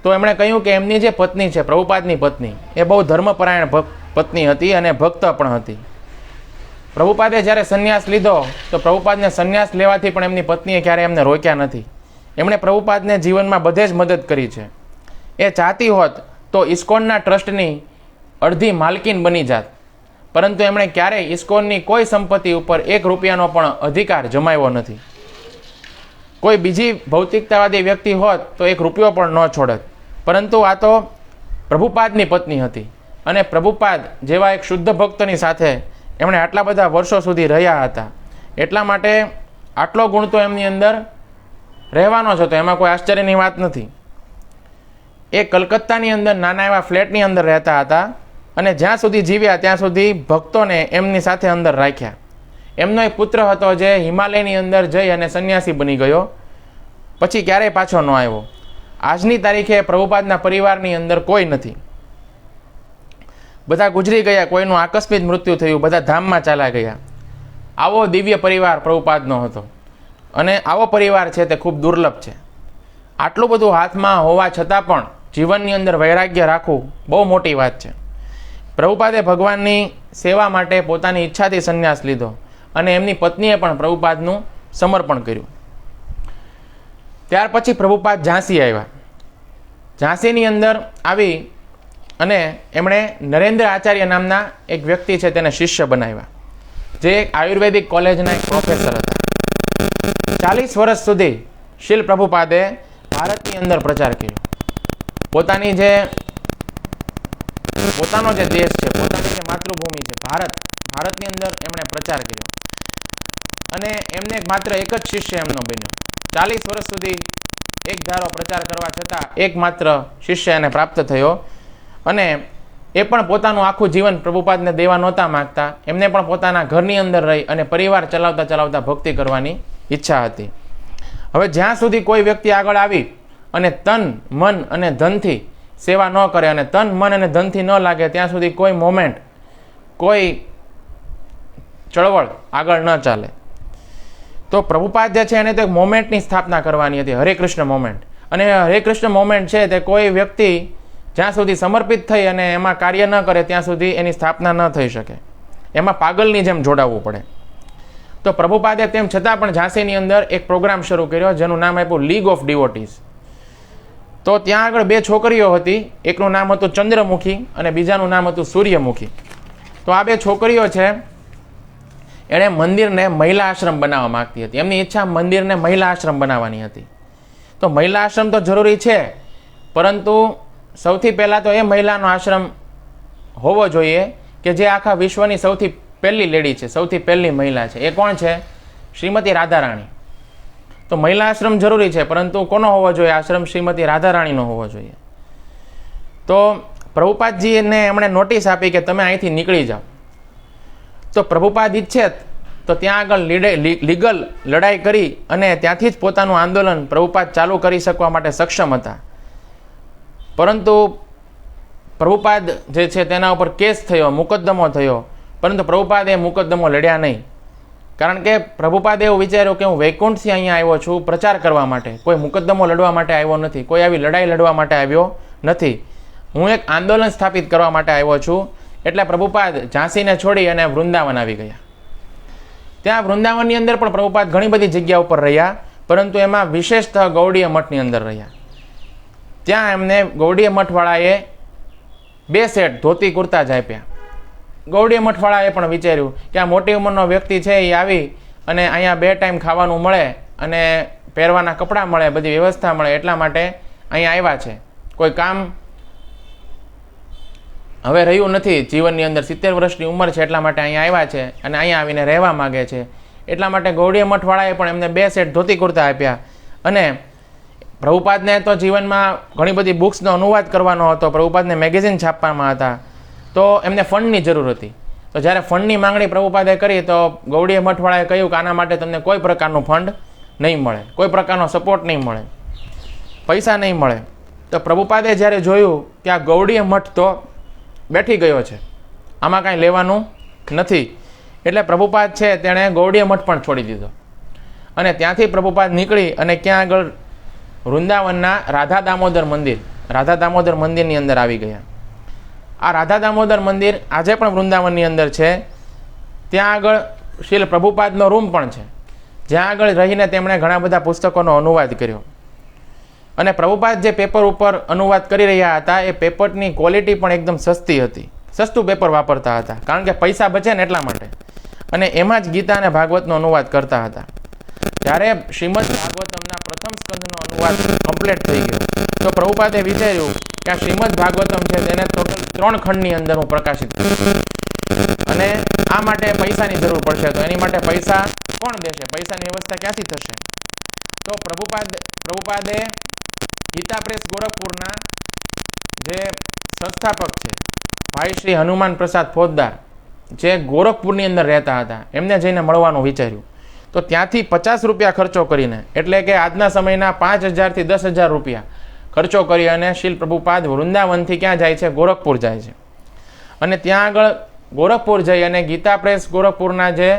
તો એમણે કહ્યું કે એમની જે પત્ની છે, પ્રભુપાદની પત્ની, એ બહુ ધર્મપરાયણ પત્ની હતી અને ભક્ત પણ હતી. પ્રભુપાદે જ્યારે સંન્યાસ લીધો તો પ્રભુપાદને સંન્યાસ લેવાથી પણ એમની પત્નીએ ક્યારેય એમને રોક્યા નથી. એમણે પ્રભુપાદને જીવનમાં બધે જ મદદ કરી છે. એ ચાહતી હોત તો ઇસ્કોનના ટ્રસ્ટની અડધી માલકીન બની જાત, પરંતુ એમણે ક્યારેય ઇસ્કોનની કોઈ સંપત્તિ ઉપર 1 રૂપિયાનો પણ અધિકાર જમાવ્યો નથી. કોઈ બીજી ભૌતિકતાવાદી વ્યક્તિ હોત તો 1 રૂપિયો પણ ન છોડત, પરંતુ આ તો પ્રભુપાદની પત્ની હતી અને પ્રભુપાદ જેવા એક શુદ્ધ ભક્તની સાથે એમણે આટલા બધા વર્ષો સુધી રહ્યા હતા. એટલા માટે આટલો ગુણ તો એમની અંદર રહેવાનો જ હતો, એમાં કોઈ આશ્ચર્યની વાત નથી. એ કલકત્તાની અંદર નાના એવા ફ્લેટની અંદર રહેતા હતા અને જ્યાં સુધી જીવ્યા ત્યાં સુધી ભક્તોને એમની સાથે અંદર રાખ્યા. એમનો એક પુત્ર હતો જે હિમાલયની અંદર જઈ અને સંન્યાસી બની ગયો, પછી ક્યારેય પાછો ન આવ્યો. આજની તારીખે પ્રભુપાદના પરિવારની અંદર કોઈ નથી, બધા ગુજરી ગયા, કોઈનું આકસ્મિક મૃત્યુ થયું, બધા ધામમાં ચાલ્યા ગયા. આવો દિવ્ય પરિવાર પ્રભુપાદનો હતો અને આવો પરિવાર છે તે ખૂબ દુર્લભ છે. આટલું બધું હાથમાં હોવા છતાં પણ જીવનની અંદર વૈરાગ્ય રાખવું બહુ મોટી વાત છે. પ્રભુપાદે ભગવાનની સેવા માટે પોતાની ઈચ્છાથી સંન્યાસ લીધો અને એમની પત્નીએ પણ પ્રભુપાદનું સમર્પણ કર્યું. ત્યાર પછી પ્રભુપાદ ઝાંસી આવ્યા. ઝાંસીની અંદર આવી અને એમણે નરેન્દ્ર આચાર્ય નામના એક વ્યક્તિ છે તેને શિષ્ય બનાવ્યા, જે એક આયુર્વેદિક કોલેજના એક પ્રોફેસર હતા. 40 વર્ષ સુધી શીલ પ્રભુપાદે ભારતની અંદર પ્રચાર કર્યો. પોતાનો જે દેશ છે, પોતાની જે માતૃભૂમિ છે ભારતની અંદર એમણે પ્રચાર કર્યો અને એમને માત્ર એક જ શિષ્ય એમનો બન્યો. 40 વર્ષ સુધી એક ધારો પ્રચાર કરવા છતાં એકમાત્ર શિષ્ય એને પ્રાપ્ત થયો અને એ પણ પોતાનું આખું જીવન પ્રભુપાદને દેવા નહોતા માગતા. એમને પણ પોતાના ઘરની અંદર રહી અને પરિવાર ચલાવતા ભક્તિ કરવાની ઈચ્છા હતી. હવે જ્યાં સુધી કોઈ વ્યક્તિ આગળ આવી અને તન, મન અને ધનથી સેવા ન કરે અને તન, મન અને ધનથી ન લાગે ત્યાં સુધી કોઈ મોમેન્ટ, કોઈ ચળવળ આગળ ન ચાલે. તો પ્રભુપાદ જે છે એને તો એક મોમેન્ટની સ્થાપના કરવાની હતી, હરે કૃષ્ણ મોમેન્ટ. અને હરે કૃષ્ણ મોમેન્ટ છે તે કોઈ વ્યક્તિ જ્યાં સુધી સમર્પિત થઈ અને એમાં કાર્ય ન કરે ત્યાં સુધી એની સ્થાપના ન થઈ શકે. એમાં પાગલની જેમ જોડાવવું પડે. તો પ્રભુપાદે તેમ છતાં પણ ઝાંસીની અંદર એક પ્રોગ્રામ શરૂ કર્યો જેનું નામ આપ્યું લીગ ઓફ ડિવોટીઝ. તો ત્યાં આગળ બે છોકરીઓ હતી, એકનું નામ હતું ચંદ્રમુખી અને બીજાનું નામ હતું સૂર્યમુખી. તો આ બે છોકરીઓ છે એણે મંદિરને મહિલા આશ્રમ બનાવવા માંગતી હતી. એમની ઈચ્છા મંદિરને મહિલા આશ્રમ બનાવવાની હતી. તો મહિલા આશ્રમ તો જરૂરી છે, પરંતુ સૌથી પહેલાં તો એ મહિલાનો આશ્રમ હોવો જોઈએ કે જે આખા વિશ્વની સૌથી પહેલી લેડી છે, સૌથી પહેલી મહિલા છે. એ કોણ છે? શ્રીમતી રાધારાણી. તો મહિલા આશ્રમ જરૂરી છે, પરંતુ કોનો હોવો જોઈએ આશ્રમ? શ્રીમતી રાધારાણીનો હોવો જોઈએ. તો પ્રભુપાદજીને એમણે નોટિસ આપી કે તમે અહીંથી નીકળી જાઓ. તો પ્રભુપાદ ઈચ્છે તો ત્યાં આગળ લીગલ લડાઈ કરી અને ત્યાંથી જ પોતાનું આંદોલન પ્રભુપાદ ચાલુ કરી શકવા માટે સક્ષમ હતા. પરંતુ પ્રભુપાદ જે છે તેના ઉપર કેસ થયો, મુકદ્દમો થયો, પરંતુ પ્રભુપાદ એ મુકદ્દમો લડ્યા નહીં. કારણ કે પ્રભુપાદે એવું વિચાર્યું કે હું વૈકુંઠથી અહીંયા આવ્યો છું પ્રચાર કરવા માટે, કોઈ મુકદ્દમો લડવા માટે આવ્યો નથી, કોઈ આવી લડાઈ લડવા માટે આવ્યો નથી. હું એક આંદોલન સ્થાપિત કરવા માટે આવ્યો છું. એટલે પ્રભુપાદ ઝાંસીને છોડી અને વૃંદાવન આવી ગયા. ત્યાં વૃંદાવનની અંદર પણ પ્રભુપાદ ઘણી બધી જગ્યા ઉપર રહ્યા, પરંતુ એમાં વિશેષતઃ ગૌડીય મઠની અંદર રહ્યા. ત્યાં એમને ગૌડીય મઠવાળાએ 2 સેટ ધોતી કુર્તા જ આપ્યા. ગૌડીય મઠવાળાએ પણ વિચાર્યું કે આ મોટી ઉંમરનો વ્યક્તિ છે એ આવી અને અહીંયા 2 ટાઈમ ખાવાનું મળે અને પહેરવાના કપડાં મળે, બધી વ્યવસ્થા મળે, એટલા માટે અહીંયા આવ્યા છે. કોઈ કામ હવે રહ્યું નથી જીવનની અંદર, 70 વર્ષની ઉંમર છે, એટલા માટે અહીંયા આવ્યા છે અને અહીંયા આવીને રહેવા માગે છે. એટલા માટે ગૌડીય મઠવાળાએ પણ એમને 2 સેટ ધોતી કુર્તા આપ્યા. અને પ્રભુપાદને તો જીવનમાં ઘણી બધી બુક્સનો અનુવાદ કરવાનો હતો, પ્રભુપાદને મેગેઝિન છાપવામાં હતા, તો એમને ફંડની જરૂર હતી. તો જ્યારે ફંડની માંગણી પ્રભુપાદે કરી તો ગૌડીય મઠવાળાએ કહ્યું કે આના માટે તમને કોઈ પ્રકારનું ફંડ નહીં મળે, કોઈ પ્રકારનો સપોર્ટ નહીં મળે, પૈસા નહીં મળે. તો પ્રભુપાદે જ્યારે જોયું કે આ ગૌડીય મઠ તો બેઠી ગયો છે, આમાં કાંઈ લેવાનું નથી, એટલે પ્રભુપાદ છે તેણે ગૌડીય મઠ પણ છોડી દીધો. અને ત્યાંથી પ્રભુપાદ નીકળી અને ક્યાં આગળ વૃંદાવનના રાધા દામોદર મંદિરની અંદર આવી ગયા. આ રાધા દામોદર મંદિર આજે પણ વૃંદાવનની અંદર છે. ત્યાં આગળ શ્રીલ પ્રભુપાદનો રૂમ પણ છે, જ્યાં આગળ રહીને તેમણે ઘણા બધા પુસ્તકોનો અનુવાદ કર્યો. અને પ્રભુપાદ જે પેપર ઉપર અનુવાદ કરી રહ્યા હતા એ પેપરની ક્વોલિટી પણ એકદમ સસ્તી હતી, સસ્તું પેપર વાપરતા હતા, કારણ કે પૈસા બચે ને એટલા માટે. અને એમાં જ ગીતા અને ભાગવતનો અનુવાદ કરતા હતા. જ્યારે શ્રીમદ ભાગવતમના પ્રથમ સ્કંદનો અનુવાદ કમ્પ્લીટ થઈ ગયો તો પ્રભુપાદે વિચાર્યું કે આ શ્રીમદ ભાગવતમ છે તેને ટોટલ 3 ખંડની અંદર હું પ્રકાશિત કરું, અને આ માટે પૈસાની જરૂર પડશે. તો એની માટે પૈસા કોણ દેશે? પૈસાની વ્યવસ્થા ક્યાંથી થશે? તો પ્રભુપાદે ગીતા પ્રેસ ગોરખપુરના જે સંસ્થાપક છે ભાઈ શ્રી હનુમાન પ્રસાદ ફોજદાર, જે ગોરખપુરની અંદર રહેતા હતા, એમને જઈને મળવાનું વિચાર્યું. તો ત્યાંથી 50 રૂપિયા ખર્ચો કરીને, એટલે કે આજના સમયના 5,000 થી 10,000 રૂપિયા ખર્ચો કરી અને શ્રીલ પ્રભુપાદ વૃંદાવનથી ક્યાં જાય છે? ગોરખપુર જાય છે. અને ત્યાં આગળ ગોરખપુર જઈ અને ગીતા પ્રેસ ગોરખપુરના જે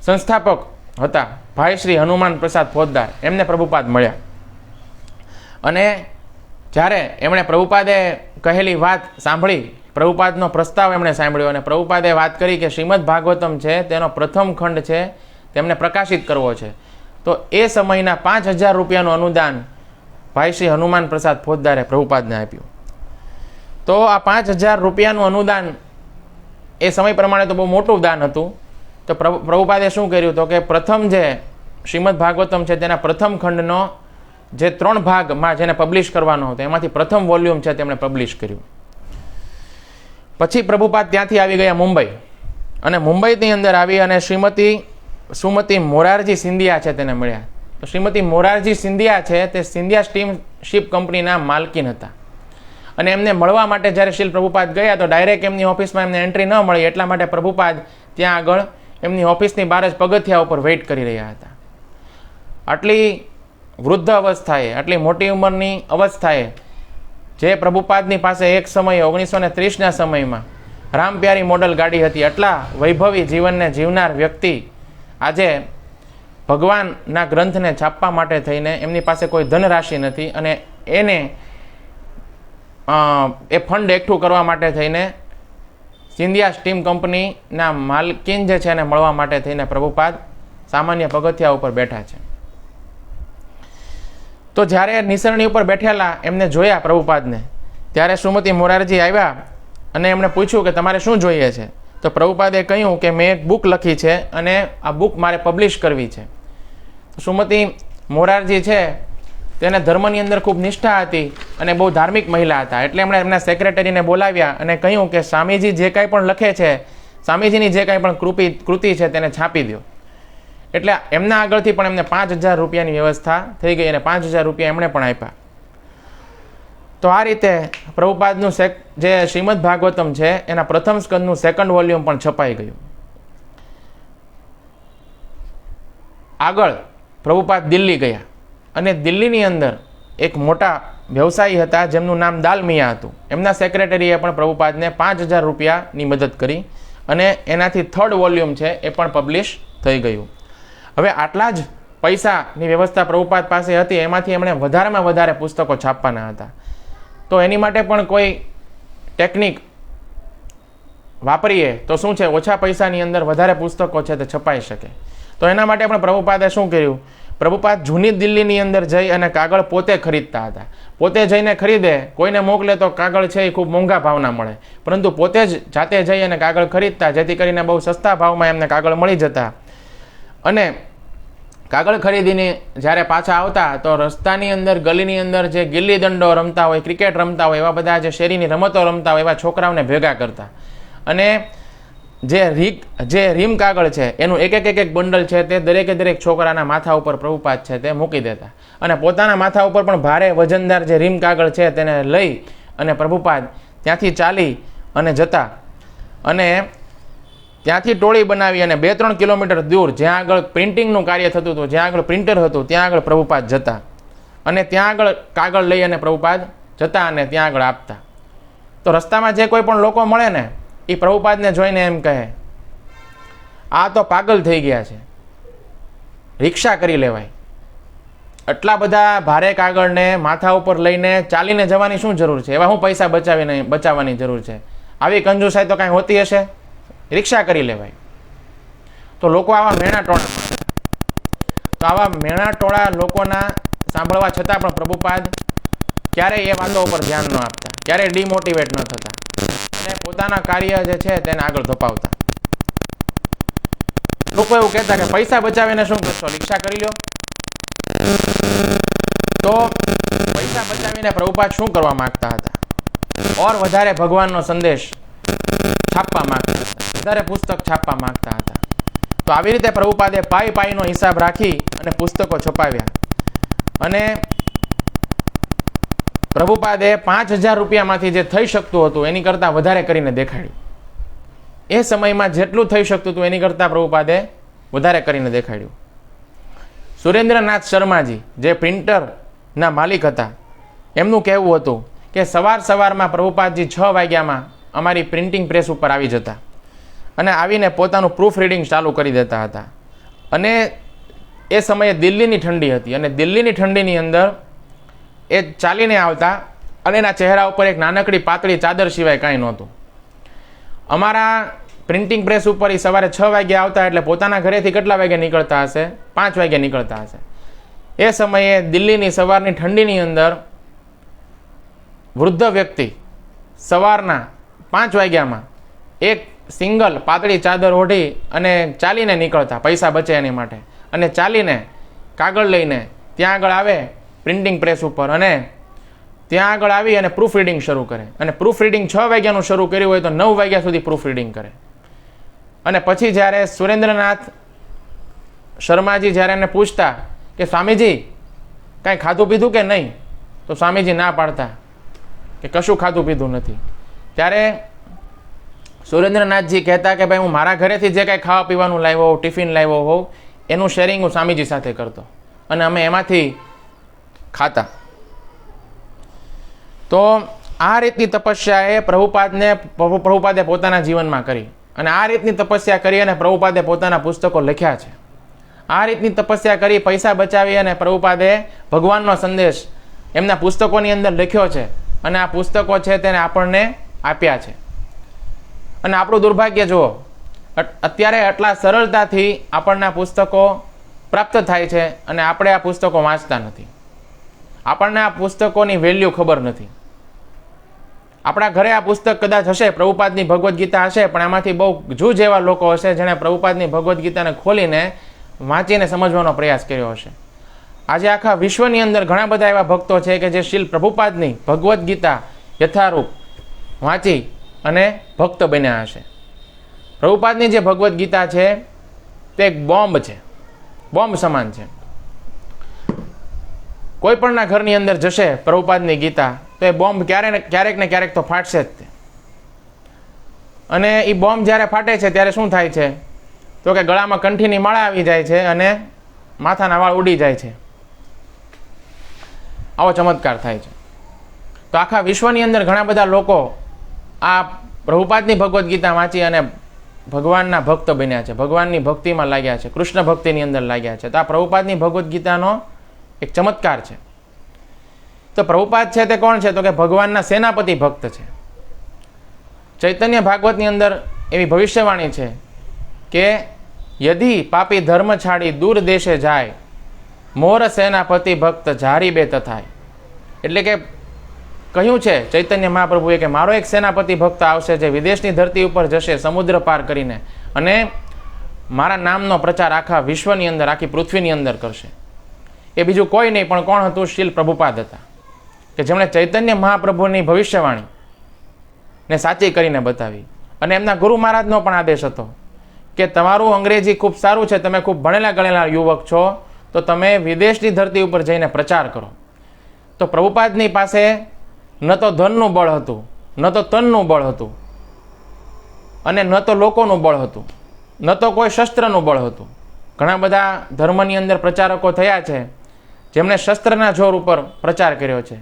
સંસ્થાપક હતા ભાઈ શ્રી હનુમાન પ્રસાદ ફોજદાર, એમને પ્રભુપાદ મળ્યા. અને જ્યારે એમણે પ્રભુપાદે કહેલી વાત સાંભળી, પ્રભુપાદનો પ્રસ્તાવ એમણે સાંભળ્યો અને પ્રભુપાદે વાત કરી કે શ્રીમદ ભાગવતમ છે તેનો પ્રથમ ખંડ છે તેમને પ્રકાશિત કરવો છે. તો એ સમયના 5,000 રૂપિયાનું અનુદાન ભાઈ શ્રી હનુમાન પ્રસાદ ફોજદારે પ્રભુપાદને આપ્યું. તો આ 5,000 રૂપિયાનું અનુદાન એ સમય પ્રમાણે તો બહુ મોટું દાન હતું. તો પ્રભુપાદે શું કર્યું? તો કે પ્રથમ જે શ્રીમદ ભાગવતમ છે તેના પ્રથમ ખંડનો જે 3 ભાગમાં જેને પબ્લિશ કરવાનો હતો એમાંથી પ્રથમ વોલ્યુમ છે તેમણે પબ્લિશ કર્યું. પછી પ્રભુપાદ ત્યાંથી આવી ગયા મુંબઈ, અને મુંબઈની અંદર આવી અને સુમતી મોરારજી સિંધિયા છે તેને મળ્યા. તો શ્રીમતી મોરારજી સિંધિયા છે તે સિંધિયા સ્ટીમશીપ કંપનીના માલકીન હતા. અને એમને મળવા માટે જ્યારે શ્રીલ પ્રભુપાદ ગયા તો ડાયરેક્ટ એમની ઓફિસમાં એમને એન્ટ્રી ન મળી, એટલા માટે પ્રભુપાદ ત્યાં આગળ એમની ઓફિસની બહાર જ પગથિયા ઉપર વેઇટ કરી રહ્યા હતા. આટલી વૃદ્ધ અવસ્થાએ, આટલી મોટી ઉંમરની અવસ્થાએ જે પ્રભુપાદની પાસે એક સમયે 1930ના સમયમાં રામપ્યારી મોડલ ગાડી હતી, આટલા વૈભવી જીવનને જીવનાર વ્યક્તિ આજે ભગવાનના ગ્રંથને છાપવા માટે થઈને એમની પાસે કોઈ ધનરાશિ નથી, અને એને એ ફંડ એકઠું કરવા માટે થઈને સિંધિયા સ્ટીમ કંપનીના માલકીન જે છે એને મળવા માટે થઈને પ્રભુપાદ સામાન્ય પગથિયા ઉપર બેઠા છે. તો જ્યારે નિસરણી ઉપર બેઠેલા એમને જોયા પ્રભુપાદને, ત્યારે શ્રીમતી મોરારજી આવ્યા અને એમણે પૂછ્યું કે તમારે શું જોઈએ છે. તો પ્રભુપાદે કહ્યું કે મેં એક બુક લખી છે અને આ બુક મારે પબ્લિશ કરવી છે. શ્રીમતી મોરારજી છે તેને ધર્મની અંદર ખૂબ નિષ્ઠા હતી અને બહુ ધાર્મિક મહિલા હતા. એટલે એમણે એમના સેક્રેટરીને બોલાવ્યા અને કહ્યું કે સ્વામીજી જે કાંઈ પણ લખે છે, સ્વામીજીની જે કાંઈ પણ કૃતિ છે તેને છાપી દો. એટલે એમના આગળથી પણ એમને 5,000 રૂપિયાની વ્યવસ્થા થઈ ગઈ અને 5,000 રૂપિયા એમણે પણ આપ્યા. તો આ રીતે પ્રભુપાદનું જે શ્રીમદ ભાગવતમ છે એના પ્રથમ સ્કંદનું 2nd વોલ્યુમ પણ છપાઈ ગયું. આગળ પ્રભુપાદ દિલ્હી ગયા અને દિલ્હીની અંદર એક મોટા વ્યવસાયી હતા જેમનું નામ દાલમિયા હતું. એમના સેક્રેટરીએ પણ પ્રભુપાદને 5,000 રૂપિયાની મદદ કરી અને એનાથી 3rd વોલ્યુમ છે એ પણ પબ્લિશ થઈ ગયું. હવે આટલા જ પૈસાની વ્યવસ્થા પ્રભુપાદ પાસે હતી, એમાંથી એમણે વધારેમાં વધારે પુસ્તકો છાપવાના હતા. તો એની માટે પણ કોઈ ટેકનિક વાપરીએ તો શું છે, ઓછા પૈસાની અંદર વધારે પુસ્તકો છે તે છપાઈ શકે. તો એના માટે પણ પ્રભુપાદે શું કર્યું, પ્રભુપાદ જૂની દિલ્હીની અંદર જઈ અને કાગળ પોતે ખરીદતા હતા. પોતે જઈને ખરીદે, કોઈને મોકલે તો કાગળ છે એ ખૂબ મોંઘા ભાવના મળે, પરંતુ પોતે જ જાતે જઈ અને કાગળ ખરીદતા, જેથી કરીને બહુ સસ્તા ભાવમાં એમને કાગળ મળી જતા. અને કાગળ ખરીદીને જ્યારે પાછા આવતા તો રસ્તાની અંદર, ગલીની અંદર જે ગિલ્લી દંડો રમતા હોય, ક્રિકેટ રમતા હોય, એવા બધા જે શેરીની રમતો રમતા હોય એવા છોકરાઓને ભેગા કરતા અને જે રીમ કાગળ છે એનું એક બંડલ છે તે દરેક છોકરાના માથા ઉપર પ્રભુપાદ છે તે મૂકી દેતા અને પોતાના માથા ઉપર પણ ભારે વજનદાર જે રીમ કાગળ છે તેને લઈ અને પ્રભુપાદ ત્યાંથી ચાલી અને જતા અને ત્યાંથી ટોળી બનાવી અને 2-3 કિલોમીટર દૂર જ્યાં આગળ પ્રિન્ટિંગનું કાર્ય થતું હતું, જ્યાં આગળ પ્રિન્ટર હતું, ત્યાં આગળ પ્રભુપાદ જતા અને ત્યાં આગળ કાગળ લઈ અને પ્રભુપાદ જતા અને ત્યાં આગળ આપતા. તો રસ્તામાં જે કોઈ પણ લોકો મળે ને એ પ્રભુપાદને જોઈને એમ કહે, આ તો પાગલ થઈ ગયા છે, રિક્ષા કરી લેવાય. આટલા બધા ભારે કાગળને માથા ઉપર લઈને ચાલીને જવાની શું જરૂર છે, એવા હું પૈસા બચાવવાની જરૂર છે, આવી કંજુસાઈ તો કાંઈ હોતી હશે, રિક્ષા કરી લેવાય. તો લોકો આવા મેણા ટોળા, તો આવા મેણા ટોળા લોકોના સાંભળવા છતાં પણ પ્રભુપાદ ક્યારેય એ વાતો ઉપર ધ્યાન ન આપતા, ક્યારેય ડિમોટિવેટ ન થતા અને પોતાના કાર્ય જે છે તેને આગળ ધપાવતા. લોકો એવું કહેતા કે પૈસા બચાવીને શું કરશો, રિક્ષા કરી લો. તો પૈસા બચાવીને પ્રભુપાદ શું કરવા માંગતા હતા, ઓર વધારે ભગવાનનો સંદેશ છાપવા માંગતા હતા, વધારે પુસ્તક છાપવા માંગતા હતા. તો આવી રીતે પ્રભુપાદે પાઈનો હિસાબ રાખી અને પુસ્તકો છપાવ્યા અને પ્રભુપાદે 5,000 રૂપિયામાંથી જે થઈ શકતું હતું એની કરતાં વધારે કરીને દેખાડ્યું. એ સમયમાં જેટલું થઈ શકતું હતું એની કરતાં પ્રભુપાદે વધારે કરીને દેખાડ્યું. સુરેન્દ્રનાથ શર્માજી જે પ્રિન્ટરના માલિક હતા, એમનું કહેવું હતું કે સવારમાં પ્રભુપાદજી 6 વાગ્યામાં અમારી પ્રિન્ટિંગ પ્રેસ ઉપર આવી જતા અને આવીને પોતાનું પ્રૂફ રીડિંગ ચાલુ કરી દેતા હતા. અને એ સમયે દિલ્હીની ઠંડી હતી અને દિલ્હીની ઠંડીની અંદર એ ચાલીને આવતા અને એના ચહેરા ઉપર એક નાનકડી પાતળી ચાદર સિવાય કાંઈ નહોતું. અમારા પ્રિન્ટિંગ પ્રેસ ઉપર એ સવારે 6 વાગ્યા આવતા એટલે પોતાના ઘરેથી કેટલા વાગે નીકળતા હશે, 5 વાગે નીકળતા હશે. એ સમયે દિલ્હીની સવારની ઠંડીની અંદર વૃદ્ધ વ્યક્તિ સવારના 5 વાગ્યામાં એક સિંગલ પાતળી ચાદર ઓઢી અને ચાલીને નીકળતા, પૈસા બચે એની માટે, અને ચાલીને કાગળ લઈને ત્યાં આગળ આવે પ્રિન્ટિંગ પ્રેસ ઉપર અને ત્યાં આગળ આવી અને પ્રૂફ રીડિંગ શરૂ કરે. અને પ્રૂફ રીડિંગ 6 વાગ્યાનું શરૂ કર્યું હોય તો 9 વાગ્યા સુધી પ્રૂફ રીડિંગ કરે. અને પછી જ્યારે સુરેન્દ્રનાથ શર્માજી જ્યારે એને પૂછતા કે સ્વામીજી કાંઈ ખાધું પીધું કે નહીં, તો સ્વામીજી ના પાડતા કે કશું ખાધું પીધું નથી. ત્યારે સુરેન્દ્રનાથજી કહેતા કે ભાઈ હું મારા ઘરેથી જે કાંઈ ખાવા પીવાનું લાવ્યો હોઉં, ટિફિન લાવ્યો હોઉં, એનું શેરિંગ હું સ્વામીજી સાથે કરતો અને અમે એમાંથી ખાતા. તો આ રીતની તપસ્યા એ પ્રભુપાદે પોતાના જીવનમાં કરી અને આ રીતની તપસ્યા કરી અને પ્રભુપાદે પોતાના પુસ્તકો લખ્યા છે. આ રીતની તપસ્યા કરી, પૈસા બચાવી અને પ્રભુપાદે ભગવાનનો સંદેશ એમના પુસ્તકોની અંદર લખ્યો છે અને આ પુસ્તકો છે તેને આપણને આપ્યા છે. અને આપણું દુર્ભાગ્ય જુઓ, અત્યારે આટલા સરળતાથી આપણને પુસ્તકો પ્રાપ્ત થાય છે અને આપણે આ પુસ્તકો વાંચતા નથી. આપણને આ પુસ્તકોની વેલ્યુ ખબર નથી. આપણા ઘરે આ પુસ્તક કદાચ હશે, પ્રભુપાદની ભગવદ્ ગીતા હશે, પણ એમાંથી બહુ જૂજ એવા લોકો હશે જેણે પ્રભુપાદની ભગવદ્ ગીતાને ખોલીને વાંચીને સમજવાનો પ્રયાસ કર્યો હશે. આજે આખા વિશ્વની અંદર ઘણા બધા એવા ભક્તો છે કે જે શીલ પ્રભુપાદની ભગવદ્ ગીતા યથારૂપ વાંચી અને ભક્ત બન્યા હશે. પ્રભુપાદની જે ભગવદ્ ગીતા છે તે એક બોમ્બ છે, બોમ્બ સમાન છે. કોઈ પણના ઘરની અંદર જશે પ્રભુપાદની ગીતા તો એ બોમ્બ ક્યારેક ને ક્યારેક તો ફાટશે જ તે. અને એ બોમ્બ જ્યારે ફાટે છે ત્યારે શું થાય છે તો કે ગળામાં કંઠીની માળા આવી જાય છે અને માથાના વાળ ઉડી જાય છે. આવો ચમત્કાર થાય છે. તો આખા વિશ્વની અંદર ઘણા બધા લોકો આ પ્રભુપાદની ભગવદ્ ગીતા વાંચી અને ભગવાનના ભક્ત બન્યા છે, ભગવાનની ભક્તિમાં લાગ્યા છે, કૃષ્ણ ભક્તિની અંદર લાગ્યા છે. તો આ પ્રભુપાદની ભગવદ્ ગીતાનો એક ચમત્કાર છે. તો પ્રભુપાદ છે તે કોણ છે તો કે ભગવાનના સેનાપતિ ભક્ત છે. ચૈતન્ય ભાગવતની અંદર એવી ભવિષ્યવાણી છે કે યદિ પાપી ધર્મ છાડી દૂર દેશે જાય, મોર સેનાપતિ ભક્ત જારી બે તથાય. એટલે કે કહ્યું છે ચૈતન્ય મહાપ્રભુએ કે મારો એક સેનાપતિ ભક્ત આવશે જે વિદેશની ધરતી ઉપર જશે સમુદ્ર પાર કરીને અને મારા નામનો પ્રચાર આખા વિશ્વની અંદર, આખી પૃથ્વીની અંદર કરશે. એ બીજું કોઈ નહીં પણ કોણ હતું? શીલ પ્રભુપાદ હતા, કે જેમણે ચૈતન્ય મહાપ્રભુની ભવિષ્યવાણી ને સાચી કરીને બતાવી. અને એમના ગુરુ મહારાજનો પણ આદેશ હતો કે તમારું અંગ્રેજી ખૂબ સારું છે, તમે ખૂબ ભણેલા ગણેલા યુવક છો, તો તમે વિદેશની ધરતી ઉપર જઈને પ્રચાર કરો. તો પ્રભુપાદની પાસે ન તો ધનનું બળ હતું, ન તો તનનું બળ હતું, અને ન તો લોકોનું બળ હતું, ન તો કોઈ શસ્ત્રનું બળ હતું. ઘણા બધા ધર્મની અંદર પ્રચારકો થયા છે જેમણે શસ્ત્રના જોર ઉપર પ્રચાર કર્યો છે.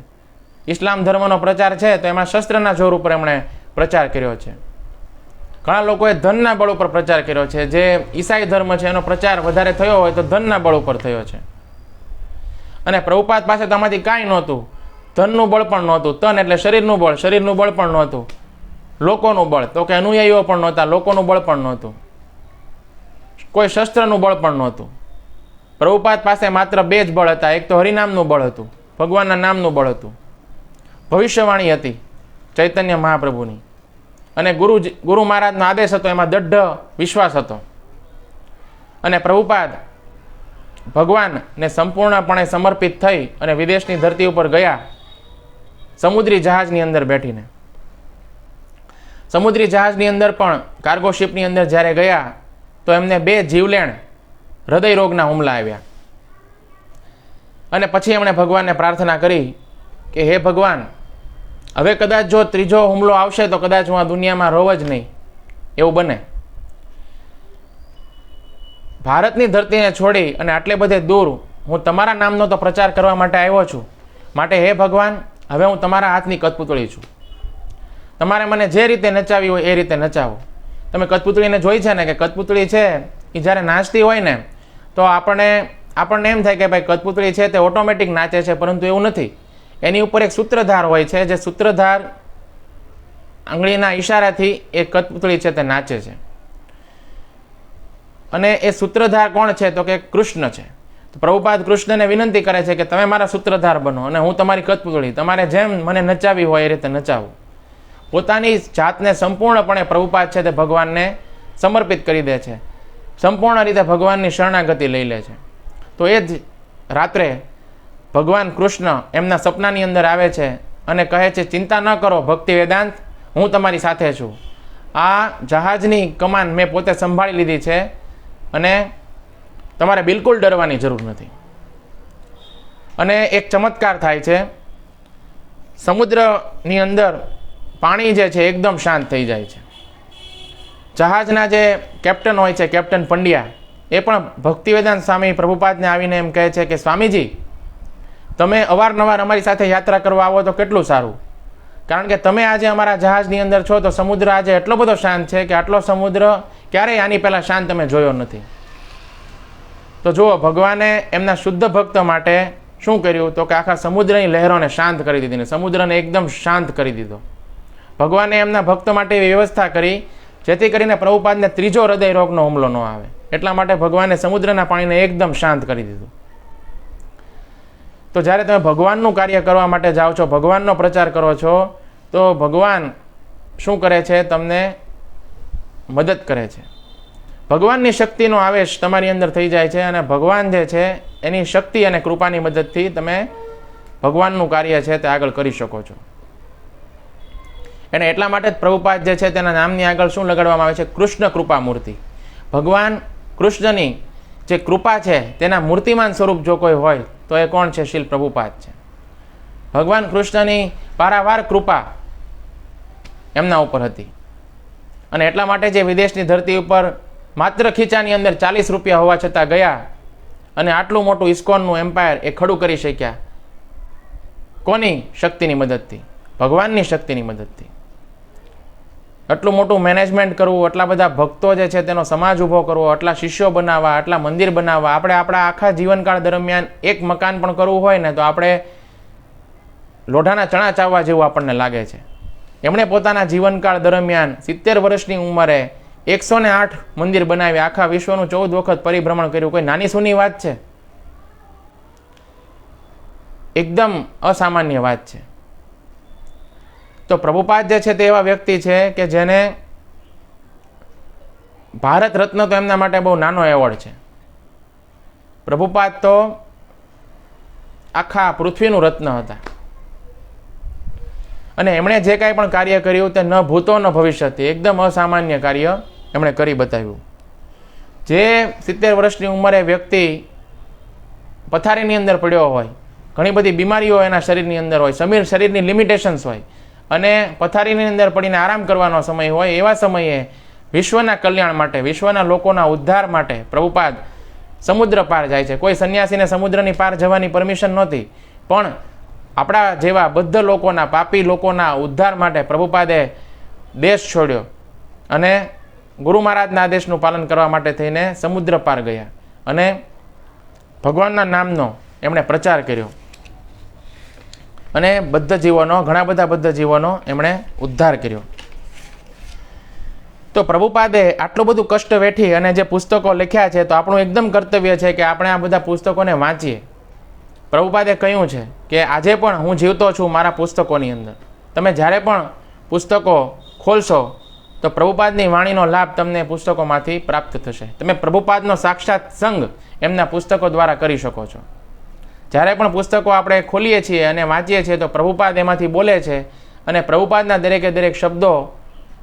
ઇસ્લામ ધર્મનો પ્રચાર છે તો એમાં શસ્ત્રના જોર ઉપર એમણે પ્રચાર કર્યો છે. ઘણા લોકોએ ધનના બળ ઉપર પ્રચાર કર્યો છે. જે ઈસાઈ ધર્મ છે એનો પ્રચાર વધારે થયો હોય તો ધનના બળ ઉપર થયો છે. અને પ્રભુપાદ પાસે તો આમાંથી કાંઈ નહોતું. ધનનું બળ પણ નહોતું, તન એટલે શરીરનું બળ પણ નહોતું, લોકોનું બળ તો કે અનુયાયીઓ પણ નહોતા, લોકોનું બળ પણ નહોતું, કોઈ શસ્ત્રનું બળ પણ નહોતું. પ્રભુપાદ પાસે માત્ર બે જ બળ હતા. એક તો હરિનામનું બળ હતું, ભગવાનના નામનું બળ હતું, ભવિષ્યવાણી હતી ચૈતન્ય મહાપ્રભુની, અને ગુરુ મહારાજનો આદેશ હતો, એમાં દૃઢ વિશ્વાસ હતો. અને પ્રભુપાદ ભગવાનને સંપૂર્ણપણે સમર્પિત થઈ અને વિદેશની ધરતી ઉપર ગયા સમુદ્રી જહાજની અંદર બેઠીને. સમુદ્રી જહાજની અંદર પણ કાર્ગો શિપની અંદર જ્યારે ગયા તો એમને 2 જીવલેણ હૃદય રોગના હુમલા આવ્યા. અને પછી એમણે ભગવાનને પ્રાર્થના કરી કે હે ભગવાન, હવે કદાચ જો ત્રીજો હુમલો આવશે તો કદાચ હું આ દુનિયામાં રહું જ નહીં, એવું બને. ભારતની ધરતીને છોડી અને આટલે બધે દૂર હું તમારા નામનો તો પ્રચાર કરવા માટે આવ્યો છું. માટે હે ભગવાન, હવે હું તમારા હાથની કઠપૂતળી છું. તમારે મને જે રીતે નચાવી હોય એ રીતે નચાવો. તમે કઠપૂતળીને જોઈ છે ને કે કઠપૂતળી છે એ જ્યારે નાચતી હોય ને તો આપણને એમ થાય કે ભાઈ કઠપૂતળી છે તે ઓટોમેટિક નાચે છે, પરંતુ એવું નથી. એની ઉપર એક સૂત્રધાર હોય છે, જે સૂત્રધાર આંગળીના ઈશારાથી એ કઠપૂતળી છે તે નાચે છે. અને એ સૂત્રધાર કોણ છે તો કે કૃષ્ણ છે. તો પ્રભુપાદ કૃષ્ણને વિનંતી કરે છે કે તમે મારા સૂત્રધાર બનો અને હું તમારી કઠપૂતળી, તમારે જેમ મને નચાવી હોય એ રીતે નચાવું. પોતાની જાતને સંપૂર્ણપણે પ્રભુપાદ છે તે ભગવાનને સમર્પિત કરી દે છે, સંપૂર્ણ રીતે ભગવાનની શરણાગતિ લઈ લે છે. તો એ જ રાત્રે ભગવાન કૃષ્ણ એમના સપનાની અંદર આવે છે અને કહે છે, ચિંતા ન કરો ભક્તિ વેદાંત, હું તમારી સાથે છું. આ જહાજની કમાન મેં પોતે સંભાળી લીધી છે અને તમારે બિલકુલ ડરવાની જરૂર નથી. અને એક ચમત્કાર થાય છે. સમુદ્રની અંદર પાણી જે છે એકદમ શાંત થઈ જાય છે. જહાજના જે કેપ્ટન હોય છે, કેપ્ટન પંડ્યા, એ પણ ભક્તિવેદાંત સ્વામી પ્રભુપાદને આવીને એમ કહે છે કે સ્વામીજી, તમે અવારનવાર અમારી સાથે યાત્રા કરવા આવો તો કેટલું સારું, કારણ કે તમે આજે અમારા જહાજની અંદર છો તો સમુદ્ર આજે એટલો બધો શાંત છે કે આટલો સમુદ્ર ક્યારેય આની પહેલાં શાંત તમે જોયો નથી. તો જુઓ, ભગવાને એમના શુદ્ધ ભક્ત માટે શું કર્યું તો કે આખા સમુદ્રની લહેરોને શાંત કરી દીધી ને સમુદ્રને એકદમ શાંત કરી દીધો. ભગવાને એમના ભક્ત માટે એવી વ્યવસ્થા કરી જેથી કરીને પ્રભુપાદને ત્રીજો હૃદય રોગનો હુમલો ન આવે. એટલા માટે ભગવાને સમુદ્રના પાણીને એકદમ શાંત કરી દીધું. તો જ્યારે તમે ભગવાનનું કાર્ય કરવા માટે જાઓ છો, ભગવાનનો પ્રચાર કરો છો, તો ભગવાન શું કરે છે? તમને મદદ કરે છે. ભગવાનની શક્તિનો આવેશ તમારી અંદર થઈ જાય છે અને ભગવાન જે છે એની શક્તિ અને કૃપાની મદદથી તમે ભગવાનનું કાર્ય છે તે આગળ કરી શકો છો. એને એટલા માટે જ પ્રભુપાદ જે છે તેના નામની આગળ શું લગાડવામાં આવે છે? કૃષ્ણ કૃપા મૂર્તિ. ભગવાન કૃષ્ણની જે કૃપા છે તેના મૂર્તિમાન સ્વરૂપ જો કોઈ હોય તો એ કોણ છે? શ્રીલ પ્રભુપાદ છે. ભગવાન કૃષ્ણની પારાવાર કૃપા એમના ઉપર હતી અને એટલા માટે જે વિદેશની ધરતી ઉપર માત્ર ખીચાની અંદર 40 રૂપિયા હોવા છતાં ગયા અને આટલું મોટું ઇસ્કોનનું એમ્પાયર એ ખડું કરી શક્યા. કોની શક્તિની મદદથી? ભગવાનની શક્તિની મદદથી. આટલું મોટું મેનેજમેન્ટ કરવું, આટલા બધા ભક્તો જે છે તેનો સમાજ ઊભો કરવો, આટલા શિષ્યો બનાવવા, આટલા મંદિર બનાવવા, આપણે આપણા આખા જીવનકાળ દરમિયાન એક મકાન પણ કરવું હોય ને તો આપણે લોઢાના ચણા ચાવવા જેવું આપણને લાગે છે. એમણે પોતાના જીવનકાળ દરમિયાન 70 વર્ષની ઉંમરે 108 મંદિર બનાવ્યા, આખા વિશ્વનું 14 વખત પરિભ્રમણ કર્યું. કોઈ નાની સૂની વાત છે? એકદમ અસામાન્ય વાત છે. તો પ્રભુપાદ જે છે તે એવા વ્યક્તિ છે કે જેને ભારત રત્ન તો એમના માટે બહુ નાનો એવોર્ડ છે. પ્રભુપાદ તો આખા પૃથ્વીનું રત્ન હતા અને એમણે જે કાંઈ પણ કાર્ય કર્યું તે ન ભૂતો ન ભવિષ્યથી એકદમ અસામાન્ય કાર્ય એમણે કરી બતાવ્યું. જે 70 વર્ષની ઉંમરે વ્યક્તિ પથારીની અંદર પડ્યો હોય, ઘણી બધી બીમારીઓ એના શરીરની અંદર હોય, શરીરની લિમિટેશન્સ હોય અને પથારીની અંદર પડીને આરામ કરવાનો સમય હોય, એવા સમયે વિશ્વના કલ્યાણ માટે, વિશ્વના લોકોના ઉદ્ધાર માટે પ્રભુપાદ સમુદ્ર પાર જાય છે. કોઈ સંન્યાસીને સમુદ્રની પાર જવાની પરમિશન નહોતી, પણ આપણા જેવા બદ્ધ લોકોના, પાપી લોકોના ઉદ્ધાર માટે પ્રભુપાદે દેશ છોડ્યો અને ગુરુ મહારાજના આદેશનું પાલન કરવા માટે થઈને સમુદ્ર પાર ગયા અને ભગવાનના નામનો એમણે પ્રચાર કર્યો અને બદ્ધ જીવોનો, ઘણા બધા બદ્ધ જીવોનો એમણે ઉદ્ધાર કર્યો. તો પ્રભુપાદે આટલું બધું કષ્ટ વેઠી અને જે પુસ્તકો લખ્યા છે, તો આપણું એકદમ કર્તવ્ય છે કે આપણે આ બધા પુસ્તકોને વાંચીએ. પ્રભુપાદે કહ્યું છે કે આજે પણ હું જીવતો છું મારા પુસ્તકોની અંદર. તમે જ્યારે પણ પુસ્તકો ખોલશો તો પ્રભુપાદની વાણીનો લાભ તમને પુસ્તકોમાંથી પ્રાપ્ત થશે. તમે પ્રભુપાદનો સાક્ષાત સંગ એમના પુસ્તકો દ્વારા કરી શકો છો. જ્યારે પણ પુસ્તકો આપણે ખોલીએ છીએ અને વાંચીએ છીએ તો પ્રભુપાદ એમાંથી બોલે છે અને પ્રભુપાદના દરેકે દરેક શબ્દો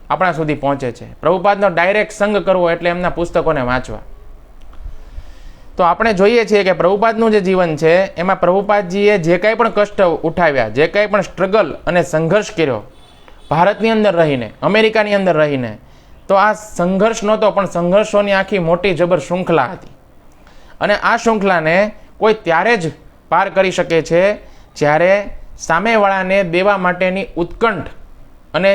આપણા સુધી પહોંચે છે. પ્રભુપાદનો ડાયરેક્ટ સંગ કરવો એટલે એમના પુસ્તકોને વાંચવા. તો આપણે જોઈએ છીએ કે પ્રભુપાદનું જે જીવન છે એમાં પ્રભુપાદજીએ જે કાંઈ પણ કષ્ટ ઉઠાવ્યા, જે કાંઈ પણ સ્ટ્રગલ અને સંઘર્ષ કર્યો ભારતની અંદર રહીને, અમેરિકાની અંદર રહીને, તો આ સંઘર્ષ નહોતો પણ સંઘર્ષોની આખી મોટી જબર શૃંખલા હતી અને આ શૃંખલાને કોઈ ત્યારે જ પાર કરી શકે છે જ્યારે સામેવાળાને દેવા માટેની ઉત્કંઠ અને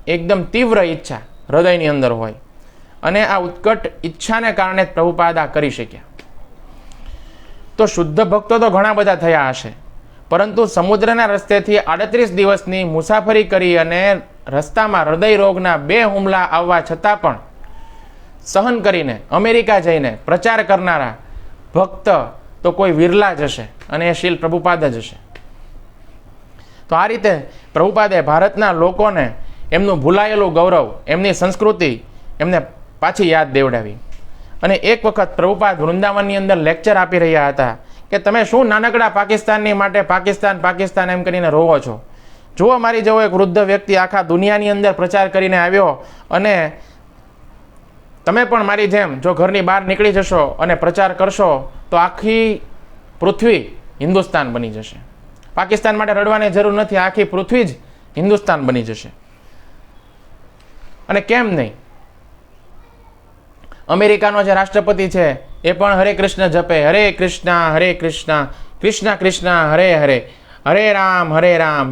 એકદમ તીવ્ર ઈચ્છા હૃદયની અંદર હોય અને આ ઉત્કટ ઈચ્છાને કારણે જ પ્રભુપાદ આ કરી શક્યા. તો શુદ્ધ ભક્તો તો ઘણા બધા થયા હશે, પરંતુ સમુદ્રના રસ્તેથી 38 દિવસની મુસાફરી કરી અને રસ્તામાં હૃદય રોગના 2 હુમલા આવવા છતાં પણ સહન કરીને અમેરિકા જઈને પ્રચાર કરનારા ભક્ત તો કોઈ વિરલા જ હશે અને એ શીલ પ્રભુપાદ જ હશે. તો આ રીતે પ્રભુપાદે ભારતના લોકોને એમનું ભૂલાયેલું ગૌરવ, એમની સંસ્કૃતિ એમને પાછી યાદ દેવડાવી. અને એક વખત પ્રભુપાદ વૃંદાવનની અંદર લેક્ચર આપી રહ્યા હતા કે તમે શું નાનકડા પાકિસ્તાનની માટે પાકિસ્તાન પાકિસ્તાન એમ કરીને રોવો છો? જુઓ, મારી જેવો એક વૃદ્ધ વ્યક્તિ આખા દુનિયાની અંદર પ્રચાર કરીને આવ્યો અને તમે પણ મારી જેમ જો ઘરની બહાર નીકળી જશો અને પ્રચાર કરશો તો આખી પૃથ્વી હિન્દુસ્તાન બની જશે. પાકિસ્તાન માટે રડવાની જરૂર નથી, આખી પૃથ્વી જ હિન્દુસ્તાન બની જશે. અને કેમ નહીં? અમેરિકાનો જે રાષ્ટ્રપતિ છે એ પણ હરે કૃષ્ણ જપે, હરે કૃષ્ણ કૃષ્ણ કૃષ્ણ હરે હરે, હરે રામ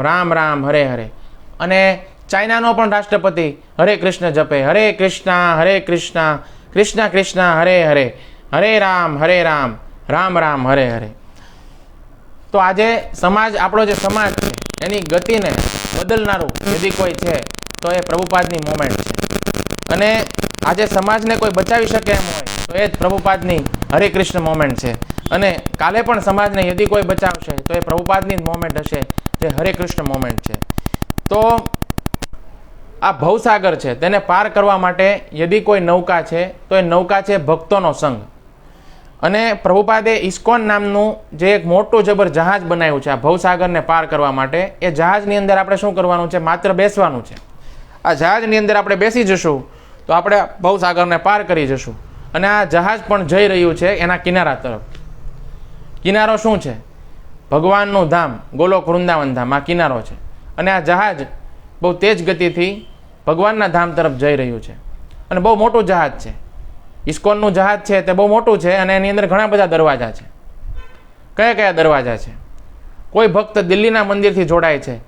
રામ રામ હરે હરે. અને ચાઇનાનો પણ રાષ્ટ્રપતિ હરે કૃષ્ણ જપે, હરે કૃષ્ણ કૃષ્ણ કૃષ્ણ હરે હરે, હરે રામ રામ રામ હરે હરે. તો આજે સમાજ, આપણો જે સમાજ છે એની ગતિને બદલનારું यदि કોઈ છે તો એ પ્રભુપાદની મોમેન્ટ છે. અને આજે સમાજને કોઈ બચાવી શકે એમ હોય તો એ જ પ્રભુપાદની હરે કૃષ્ણ મોમેન્ટ છે. અને કાલે પણ સમાજને યદિ કોઈ બચાવશે તો એ પ્રભુપાદની જ મોમેન્ટ હશે, જે હરે કૃષ્ણ મોમેન્ટ છે. તો આ ભવસાગર છે તેને પાર કરવા માટે યદિ કોઈ નૌકા છે તો એ નૌકા છે ભક્તોનો સંઘ. અને પ્રભુપાદે ઇસ્કોન નામનું જે એક મોટું જબર જહાજ બનાવ્યું છે આ ભવસાગરને પાર કરવા માટે, એ જહાજની અંદર આપણે શું કરવાનું છે? માત્ર બેસવાનું છે. આ જહાજની અંદર આપણે બેસી જશું તો આપણે ભવસાગરને પાર કરી જશું. અને આ જહાજ પણ જઈ રહ્યું છે એના કિનારા તરફ. કિનારો શું છે? ભગવાનનું ધામ, ગોલોક વૃંદાવન ધામ આ કિનારો છે. અને આ જહાજ બહુ તેજ ગતિથી ભગવાનના ધામ તરફ જઈ રહ્યું છે. અને બહુ મોટું જહાજ છે. ઇસ્કોનનું જહાજ છે તે બહુ મોટું છે અને એની અંદર ઘણા બધા દરવાજા છે. કયા કયા દરવાજા છે? કોઈ ભક્ત દિલ્હીના મંદિરથી જોડાય છે,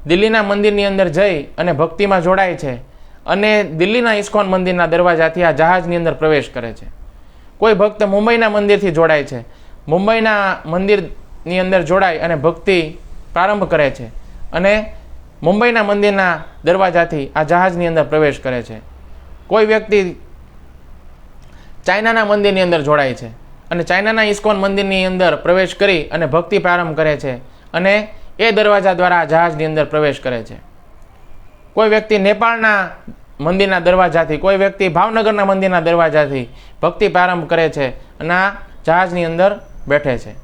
દિલ્હીના મંદિરની અંદર જઈ અને ભક્તિમાં જોડાય છે અને દિલ્હીના ઇસ્કોન મંદિરના દરવાજાથી આ જહાજની અંદર પ્રવેશ કરે છે. કોઈ ભક્ત મુંબઈના મંદિરથી જોડાય છે, મુંબઈના મંદિરની અંદર જોડાય અને ભક્તિ પ્રારંભ કરે છે અને મુંબઈના મંદિરના દરવાજાથી આ જહાજની અંદર પ્રવેશ કરે છે. કોઈ વ્યક્તિ ચાઇનાના મંદિરની અંદર જોડાય છે અને ચાઇનાના ઇસ્કોન મંદિરની અંદર પ્રવેશ કરી અને ભક્તિ પ્રારંભ કરે છે અને એ દરવાજા દ્વારા આ જહાજની અંદર પ્રવેશ કરે છે. કોઈ વ્યક્તિ નેપાળના મંદિરના દરવાજાથી, કોઈ વ્યક્તિ ભાવનગરના મંદિરના દરવાજાથી ભક્તિ પ્રારંભ કરે છે અને આ જહાજની અંદર બેઠે છે.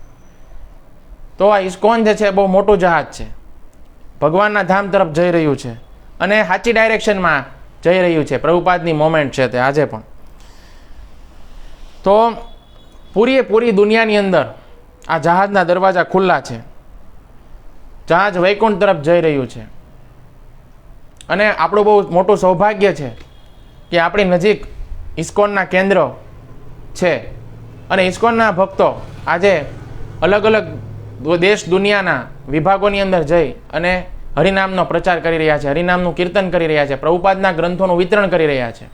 તો આ ઇસ્કોન જે છે બહુ મોટું જહાજ છે, ભગવાનના ધામ તરફ જઈ રહ્યું છે અને સાચી ડાયરેક્શનમાં જઈ રહ્યું છે. પ્રભુપાદની મોમેન્ટ છે તે આજે પણ. તો પૂરી દુનિયાની અંદર આ જહાજના દરવાજા ખુલ્લા છે. જહાજ વૈકુંઠ તરફ જઈ રહ્યું છે અને આપણું બહુ મોટું સૌભાગ્ય છે કે આપણી નજીક ઇસ્કોનના કેન્દ્રો છે અને ઇસ્કોનના ભક્તો આજે અલગ અલગ દેશ દુનિયાના વિભાગોની અંદર જઈ અને હરિનામનો પ્રચાર કરી રહ્યા છે, હરિનામનું કીર્તન કરી રહ્યા છે, પ્રભુપાદના ગ્રંથોનું વિતરણ કરી રહ્યા છે.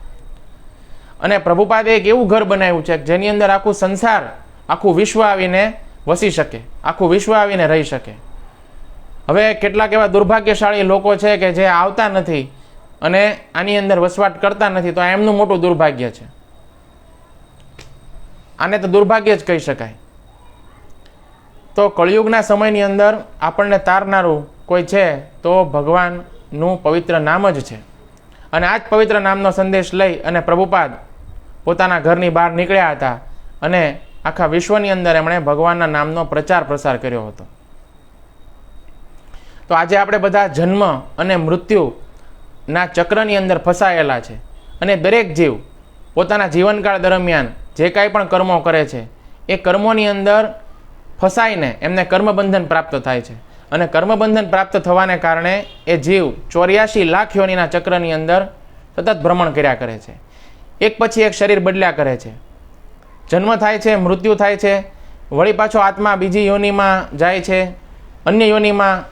અને પ્રભુપાદે એક એવું ઘર બનાવ્યું છે જેની અંદર આખું સંસાર, આખું વિશ્વ આવીને વસી શકે, આખું વિશ્વ આવીને રહી શકે. હવે કેટલાક એવા દુર્ભાગ્યશાળી લોકો છે કે જે આવતા નથી અને આની અંદર વસવાટ કરતા નથી, તો એમનું મોટું દુર્ભાગ્ય છે. આને તો દુર્ભાગ્ય જ કહી શકાય. તો કળિયુગના સમયની અંદર આપણને તારનારું કોઈ છે તો ભગવાનનું પવિત્ર નામ જ છે. અને આ જ પવિત્ર નામનો સંદેશ લઈ અને પ્રભુપાદ પોતાના ઘરની બહાર નીકળ્યા હતા અને આખા વિશ્વની અંદર એમણે ભગવાનના નામનો પ્રચાર પ્રસાર કર્યો હતો. તો આજે આપણે બધા જન્મ અને મૃત્યુના ચક્રની અંદર ફસાયેલા છે અને દરેક જીવ પોતાના જીવનકાળ દરમિયાન જે કાંઈ પણ કર્મો કરે છે એ કર્મોની અંદર ફસાઈને એમને કર્મબંધન પ્રાપ્ત થાય છે. અને કર્મબંધન પ્રાપ્ત થવાને કારણે એ જીવ 84 લાખ યોનિના ચક્રની અંદર સતત ભ્રમણ કર્યા કરે છે. એક પછી એક શરીર બદલ્યા કરે છે. જન્મ થાય છે, મૃત્યુ થાય છે, વળી પાછો આત્મા બીજી યોનિમાં જાય છે, અન્ય યોનિમાં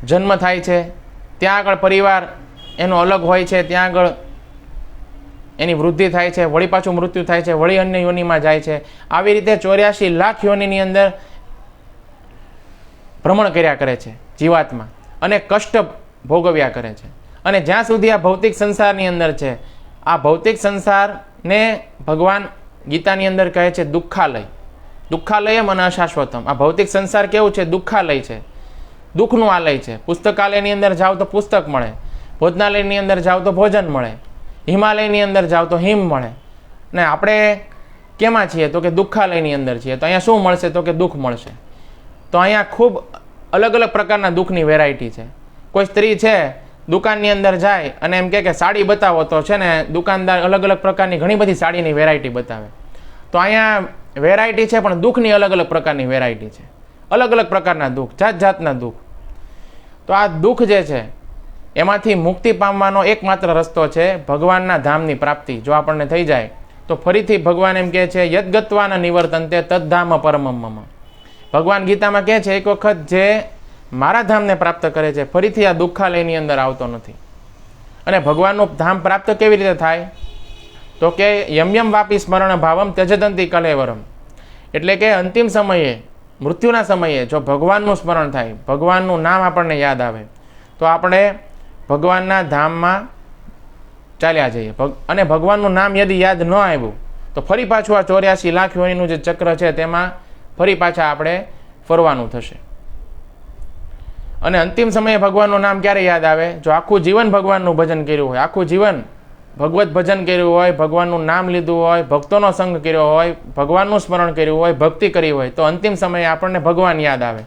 જન્મ થાય છે, ત્યાં આગળ પરિવાર એનો અલગ હોય છે, ત્યાં આગળ એની વૃદ્ધિ થાય છે, વળી પાછું મૃત્યુ થાય છે, વળી અન્ય યોનિમાં જાય છે. આવી રીતે 84 લાખ યોનિની અંદર ભ્રમણ કર્યા કરે છે જીવાત્મા અને કષ્ટ ભોગવ્યા કરે છે. અને જ્યાં સુધી આ ભૌતિક સંસારની અંદર છે, આ ભૌતિક સંસારને ભગવાન ગીતાની અંદર કહે છે દુઃખાલય, દુઃખાલયમ અને અશાશ્વતમ. આ ભૌતિક સંસાર કેવું છે? દુઃખાલય છે, દુઃખનું આલય છે. પુસ્તકાલયની અંદર જાઓ તો પુસ્તક મળે, ભોજનાલયની અંદર જાઓ તો ભોજન મળે, હિમાલયની અંદર જાઓ તો હિમ મળે. ને આપણે કેમાં છીએ? તો કે દુઃખાલયની અંદર છીએ. તો અહીંયા શું મળશે? તો કે દુઃખ મળશે. તો અહીંયા ખૂબ અલગ અલગ પ્રકારના દુઃખની વેરાયટી છે. કોઈ સ્ત્રી છે દુકાનની અંદર જાય અને એમ કે સાડી બતાવો તો છે ને દુકાનદાર અલગ અલગ પ્રકારની ઘણી બધી સાડીની વેરાયટી બતાવે. તો અહીંયા વેરાયટી છે પણ દુઃખની અલગ અલગ પ્રકારની વેરાયટી છે. અલગ અલગ પ્રકારના દુઃખ, જાત જાતના દુઃખ. તો આ દુઃખ જે છે એમાંથી મુક્તિ પામવાનો એકમાત્ર રસ્તો છે ભગવાનના ધામની પ્રાપ્તિ. જો આપણને થઈ જાય તો ફરીથી ભગવાન એમ કહે છે યદ્ગત્વાન નિવર્તન્તે તદ્ધામ પરમમ મમ. ભગવાન ગીતામાં કહે છે એક વખત જે મારા ધામને પ્રાપ્ત કરે છે ફરીથી આ દુઃખાલયની અંદર આવતો નથી. અને ભગવાનનું ધામ પ્રાપ્ત કેવી રીતે થાય? તો કે યમ યમ વાપી સ્મરણ ભાવમ ત્યજદંતી કલેવરમ. એટલે કે અંતિમ સમયે, મૃત્યુના સમયે જો ભગવાનનું સ્મરણ થાય, ભગવાનનું નામ આપણને યાદ આવે તો આપણે ભગવાનના ધામમાં ચાલ્યા જઈએ. અને ભગવાનનું નામ યદી યાદ ન આવ્યું તો ફરી પાછું આ 84 લાખ યોનિનું જે ચક્ર છે તેમાં ફરી પાછા આપણે ફરવાનું થશે. અને અંતિમ સમયે ભગવાનનું નામ ક્યારે યાદ આવે? જો આખું જીવન ભગવાનનું ભજન કર્યું હોય, આખું જીવન ભગવત ભજન કર્યું હોય, ભગવાનનું નામ લીધું હોય, ભક્તોનો સંગ કર્યો હોય, ભગવાનનું સ્મરણ કર્યું હોય, ભક્તિ કરી હોય, તો અંતિમ સમયે આપણને ભગવાન યાદ આવે.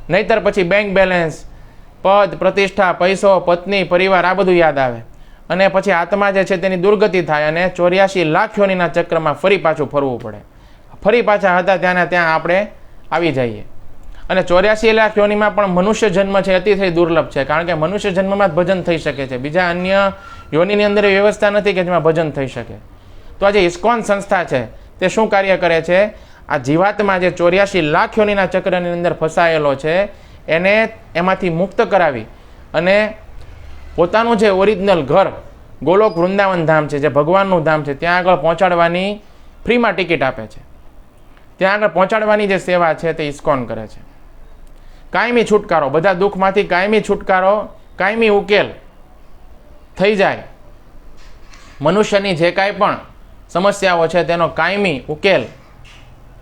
નહીતર પછી બેંક બેલેન્સ, પદ, પ્રતિષ્ઠા, પૈસો, પત્ની, પરિવાર આ બધું યાદ આવે. અને પછી આત્મા જે છે તેની દુર્ગતિ થાય અને 84 લાખ યોનિના ચક્રમાં ફરી પાછું ફરવું પડે. ફરી પાછા હતા ત્યાંના ત્યાં આપણે આવી જઈએ. અને 84 લાખ યોનિમાં પણ મનુષ્ય જન્મ છે અતિશય દુર્લભ છે, કારણ કે મનુષ્ય જન્મમાં જ ભજન થઈ શકે છે. બીજા અન્ય યોનિની અંદર વ્યવસ્થા નથી કે જેમાં ભજન થઈ શકે. તો આ જે ઇસ્કોન સંસ્થા છે તે શું કાર્ય કરે છે? આ જીવાત્મા જે 84 લાખ યોનિના ચક્રની અંદર ફસાયેલો છે એને એમાંથી મુક્ત કરાવી અને પોતાનું જે ઓરિજિનલ ઘર ગોલોક વૃંદાવન ધામ છે, જે ભગવાનનું ધામ છે, ત્યાં આગળ પહોંચાડવાની ફ્રીમાં ટિકિટ આપે છે. ત્યાં આગળ પહોંચાડવાની જે સેવા છે તે ઇસ્કોન કરે છે. કાયમી છુટકારો, બધા દુઃખમાંથી કાયમી છુટકારો, કાયમી ઉકેલ થઈ જાય. મનુષ્યની જે કાંઈ પણ સમસ્યાઓ છે તેનો કાયમી ઉકેલ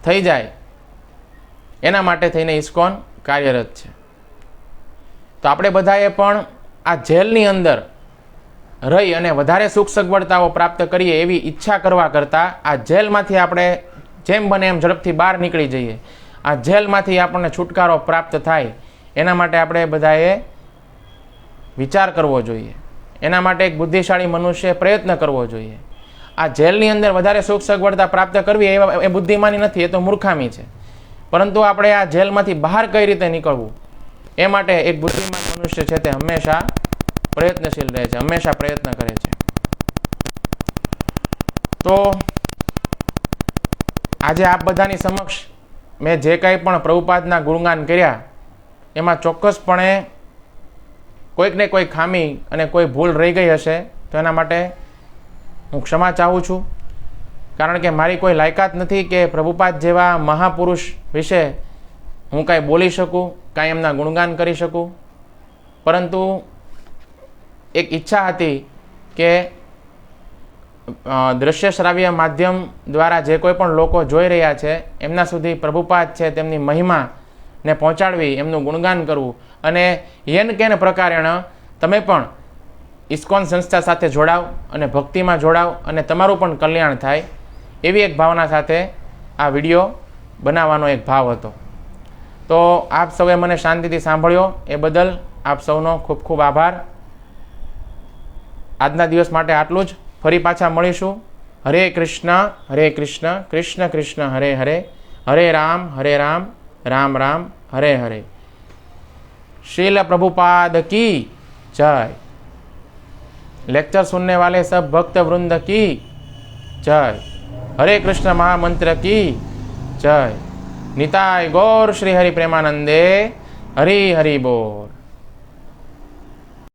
થઈ જાય એના માટે થઈને ઇસ્કોન કાર્યરત છે. તો આપણે બધાએ પણ આ જેલની અંદર રહી અને વધારે સુખ સગવડતાઓ પ્રાપ્ત કરીએ એવી ઈચ્છા કરવા કરતાં આ જેલમાંથી આપણે જેમ બને એમ ઝડપથી બહાર નીકળી જઈએ, આ જેલમાંથી આપણને છુટકારો પ્રાપ્ત થાય એના માટે આપણે બધાએ વિચાર કરવો જોઈએ. એના માટે એક બુદ્ધિશાળી મનુષ્ય પ્રયત્ન કરવો જોઈએ. આ જેલની અંદર વધારે સુખ સગવડતા પ્રાપ્ત કરવી એ બુદ્ધિમાની નથી, એ તો મૂર્ખામી છે. પરંતુ આપણે આ જેલમાંથી બહાર કઈ રીતે નીકળવું એ માટે એક બુદ્ધિમાન મનુષ્ય છે તે હંમેશા પ્રયત્નશીલ રહે છે, હંમેશા પ્રયત્ન કરે છે. તો આજે આપ બધાની સમક્ષ મેં જે કાંઈ પણ પ્રભુપાદના ગુણગાન કર્યા એમાં ચોક્કસપણે કોઈક ને કોઈ ખામી અને કોઈ ભૂલ રહી ગઈ હશે તો એના માટે હું ક્ષમા ચાહું છું. કારણ કે મારી કોઈ લાયકાત નથી કે પ્રભુપાદ જેવા મહાપુરુષ વિશે હું કાંઈ બોલી શકું, કાંઈ એમના ગુણગાન કરી શકું. પરંતુ એક ઈચ્છા હતી કે દ્રશ્ય શ્રાવ્ય માધ્યમ દ્વારા જે કોઈ પણ લોકો જોઈ રહ્યા છે એમના સુધી પ્રભુપાદ છે તેમની મહિમાને પહોંચાડવી, એમનું ગુણગાન કરવું. અને યેન કેન પ્રકારેણ તમે પણ ઇસ્કોન સંસ્થા સાથે જોડાવ અને ભક્તિમાં જોડાવ અને તમારું પણ કલ્યાણ થાય એવી એક ભાવના સાથે આ વિડીયો બનાવવાનો એક ભાવ હતો. તો આપ સૌએ મને શાંતિથી સાંભળ્યો એ બદલ આપ સૌનો ખૂબ ખૂબ આભાર. આજના દિવસ માટે આટલું જ. ફરી પાછા મળીશું. હરે કૃષ્ણ કૃષ્ણ કૃષ્ણ હરે હરે, હરે રામ રામ રામ હરે હરે. श्रील प्रभुपाद की जय. लेक्चर सुनने वाले सब भक्त वृंद की जय. हरे कृष्ण महामंत्र की जय. निताय गौर श्री हरि प्रेमानंदे. हरि हरि बोल.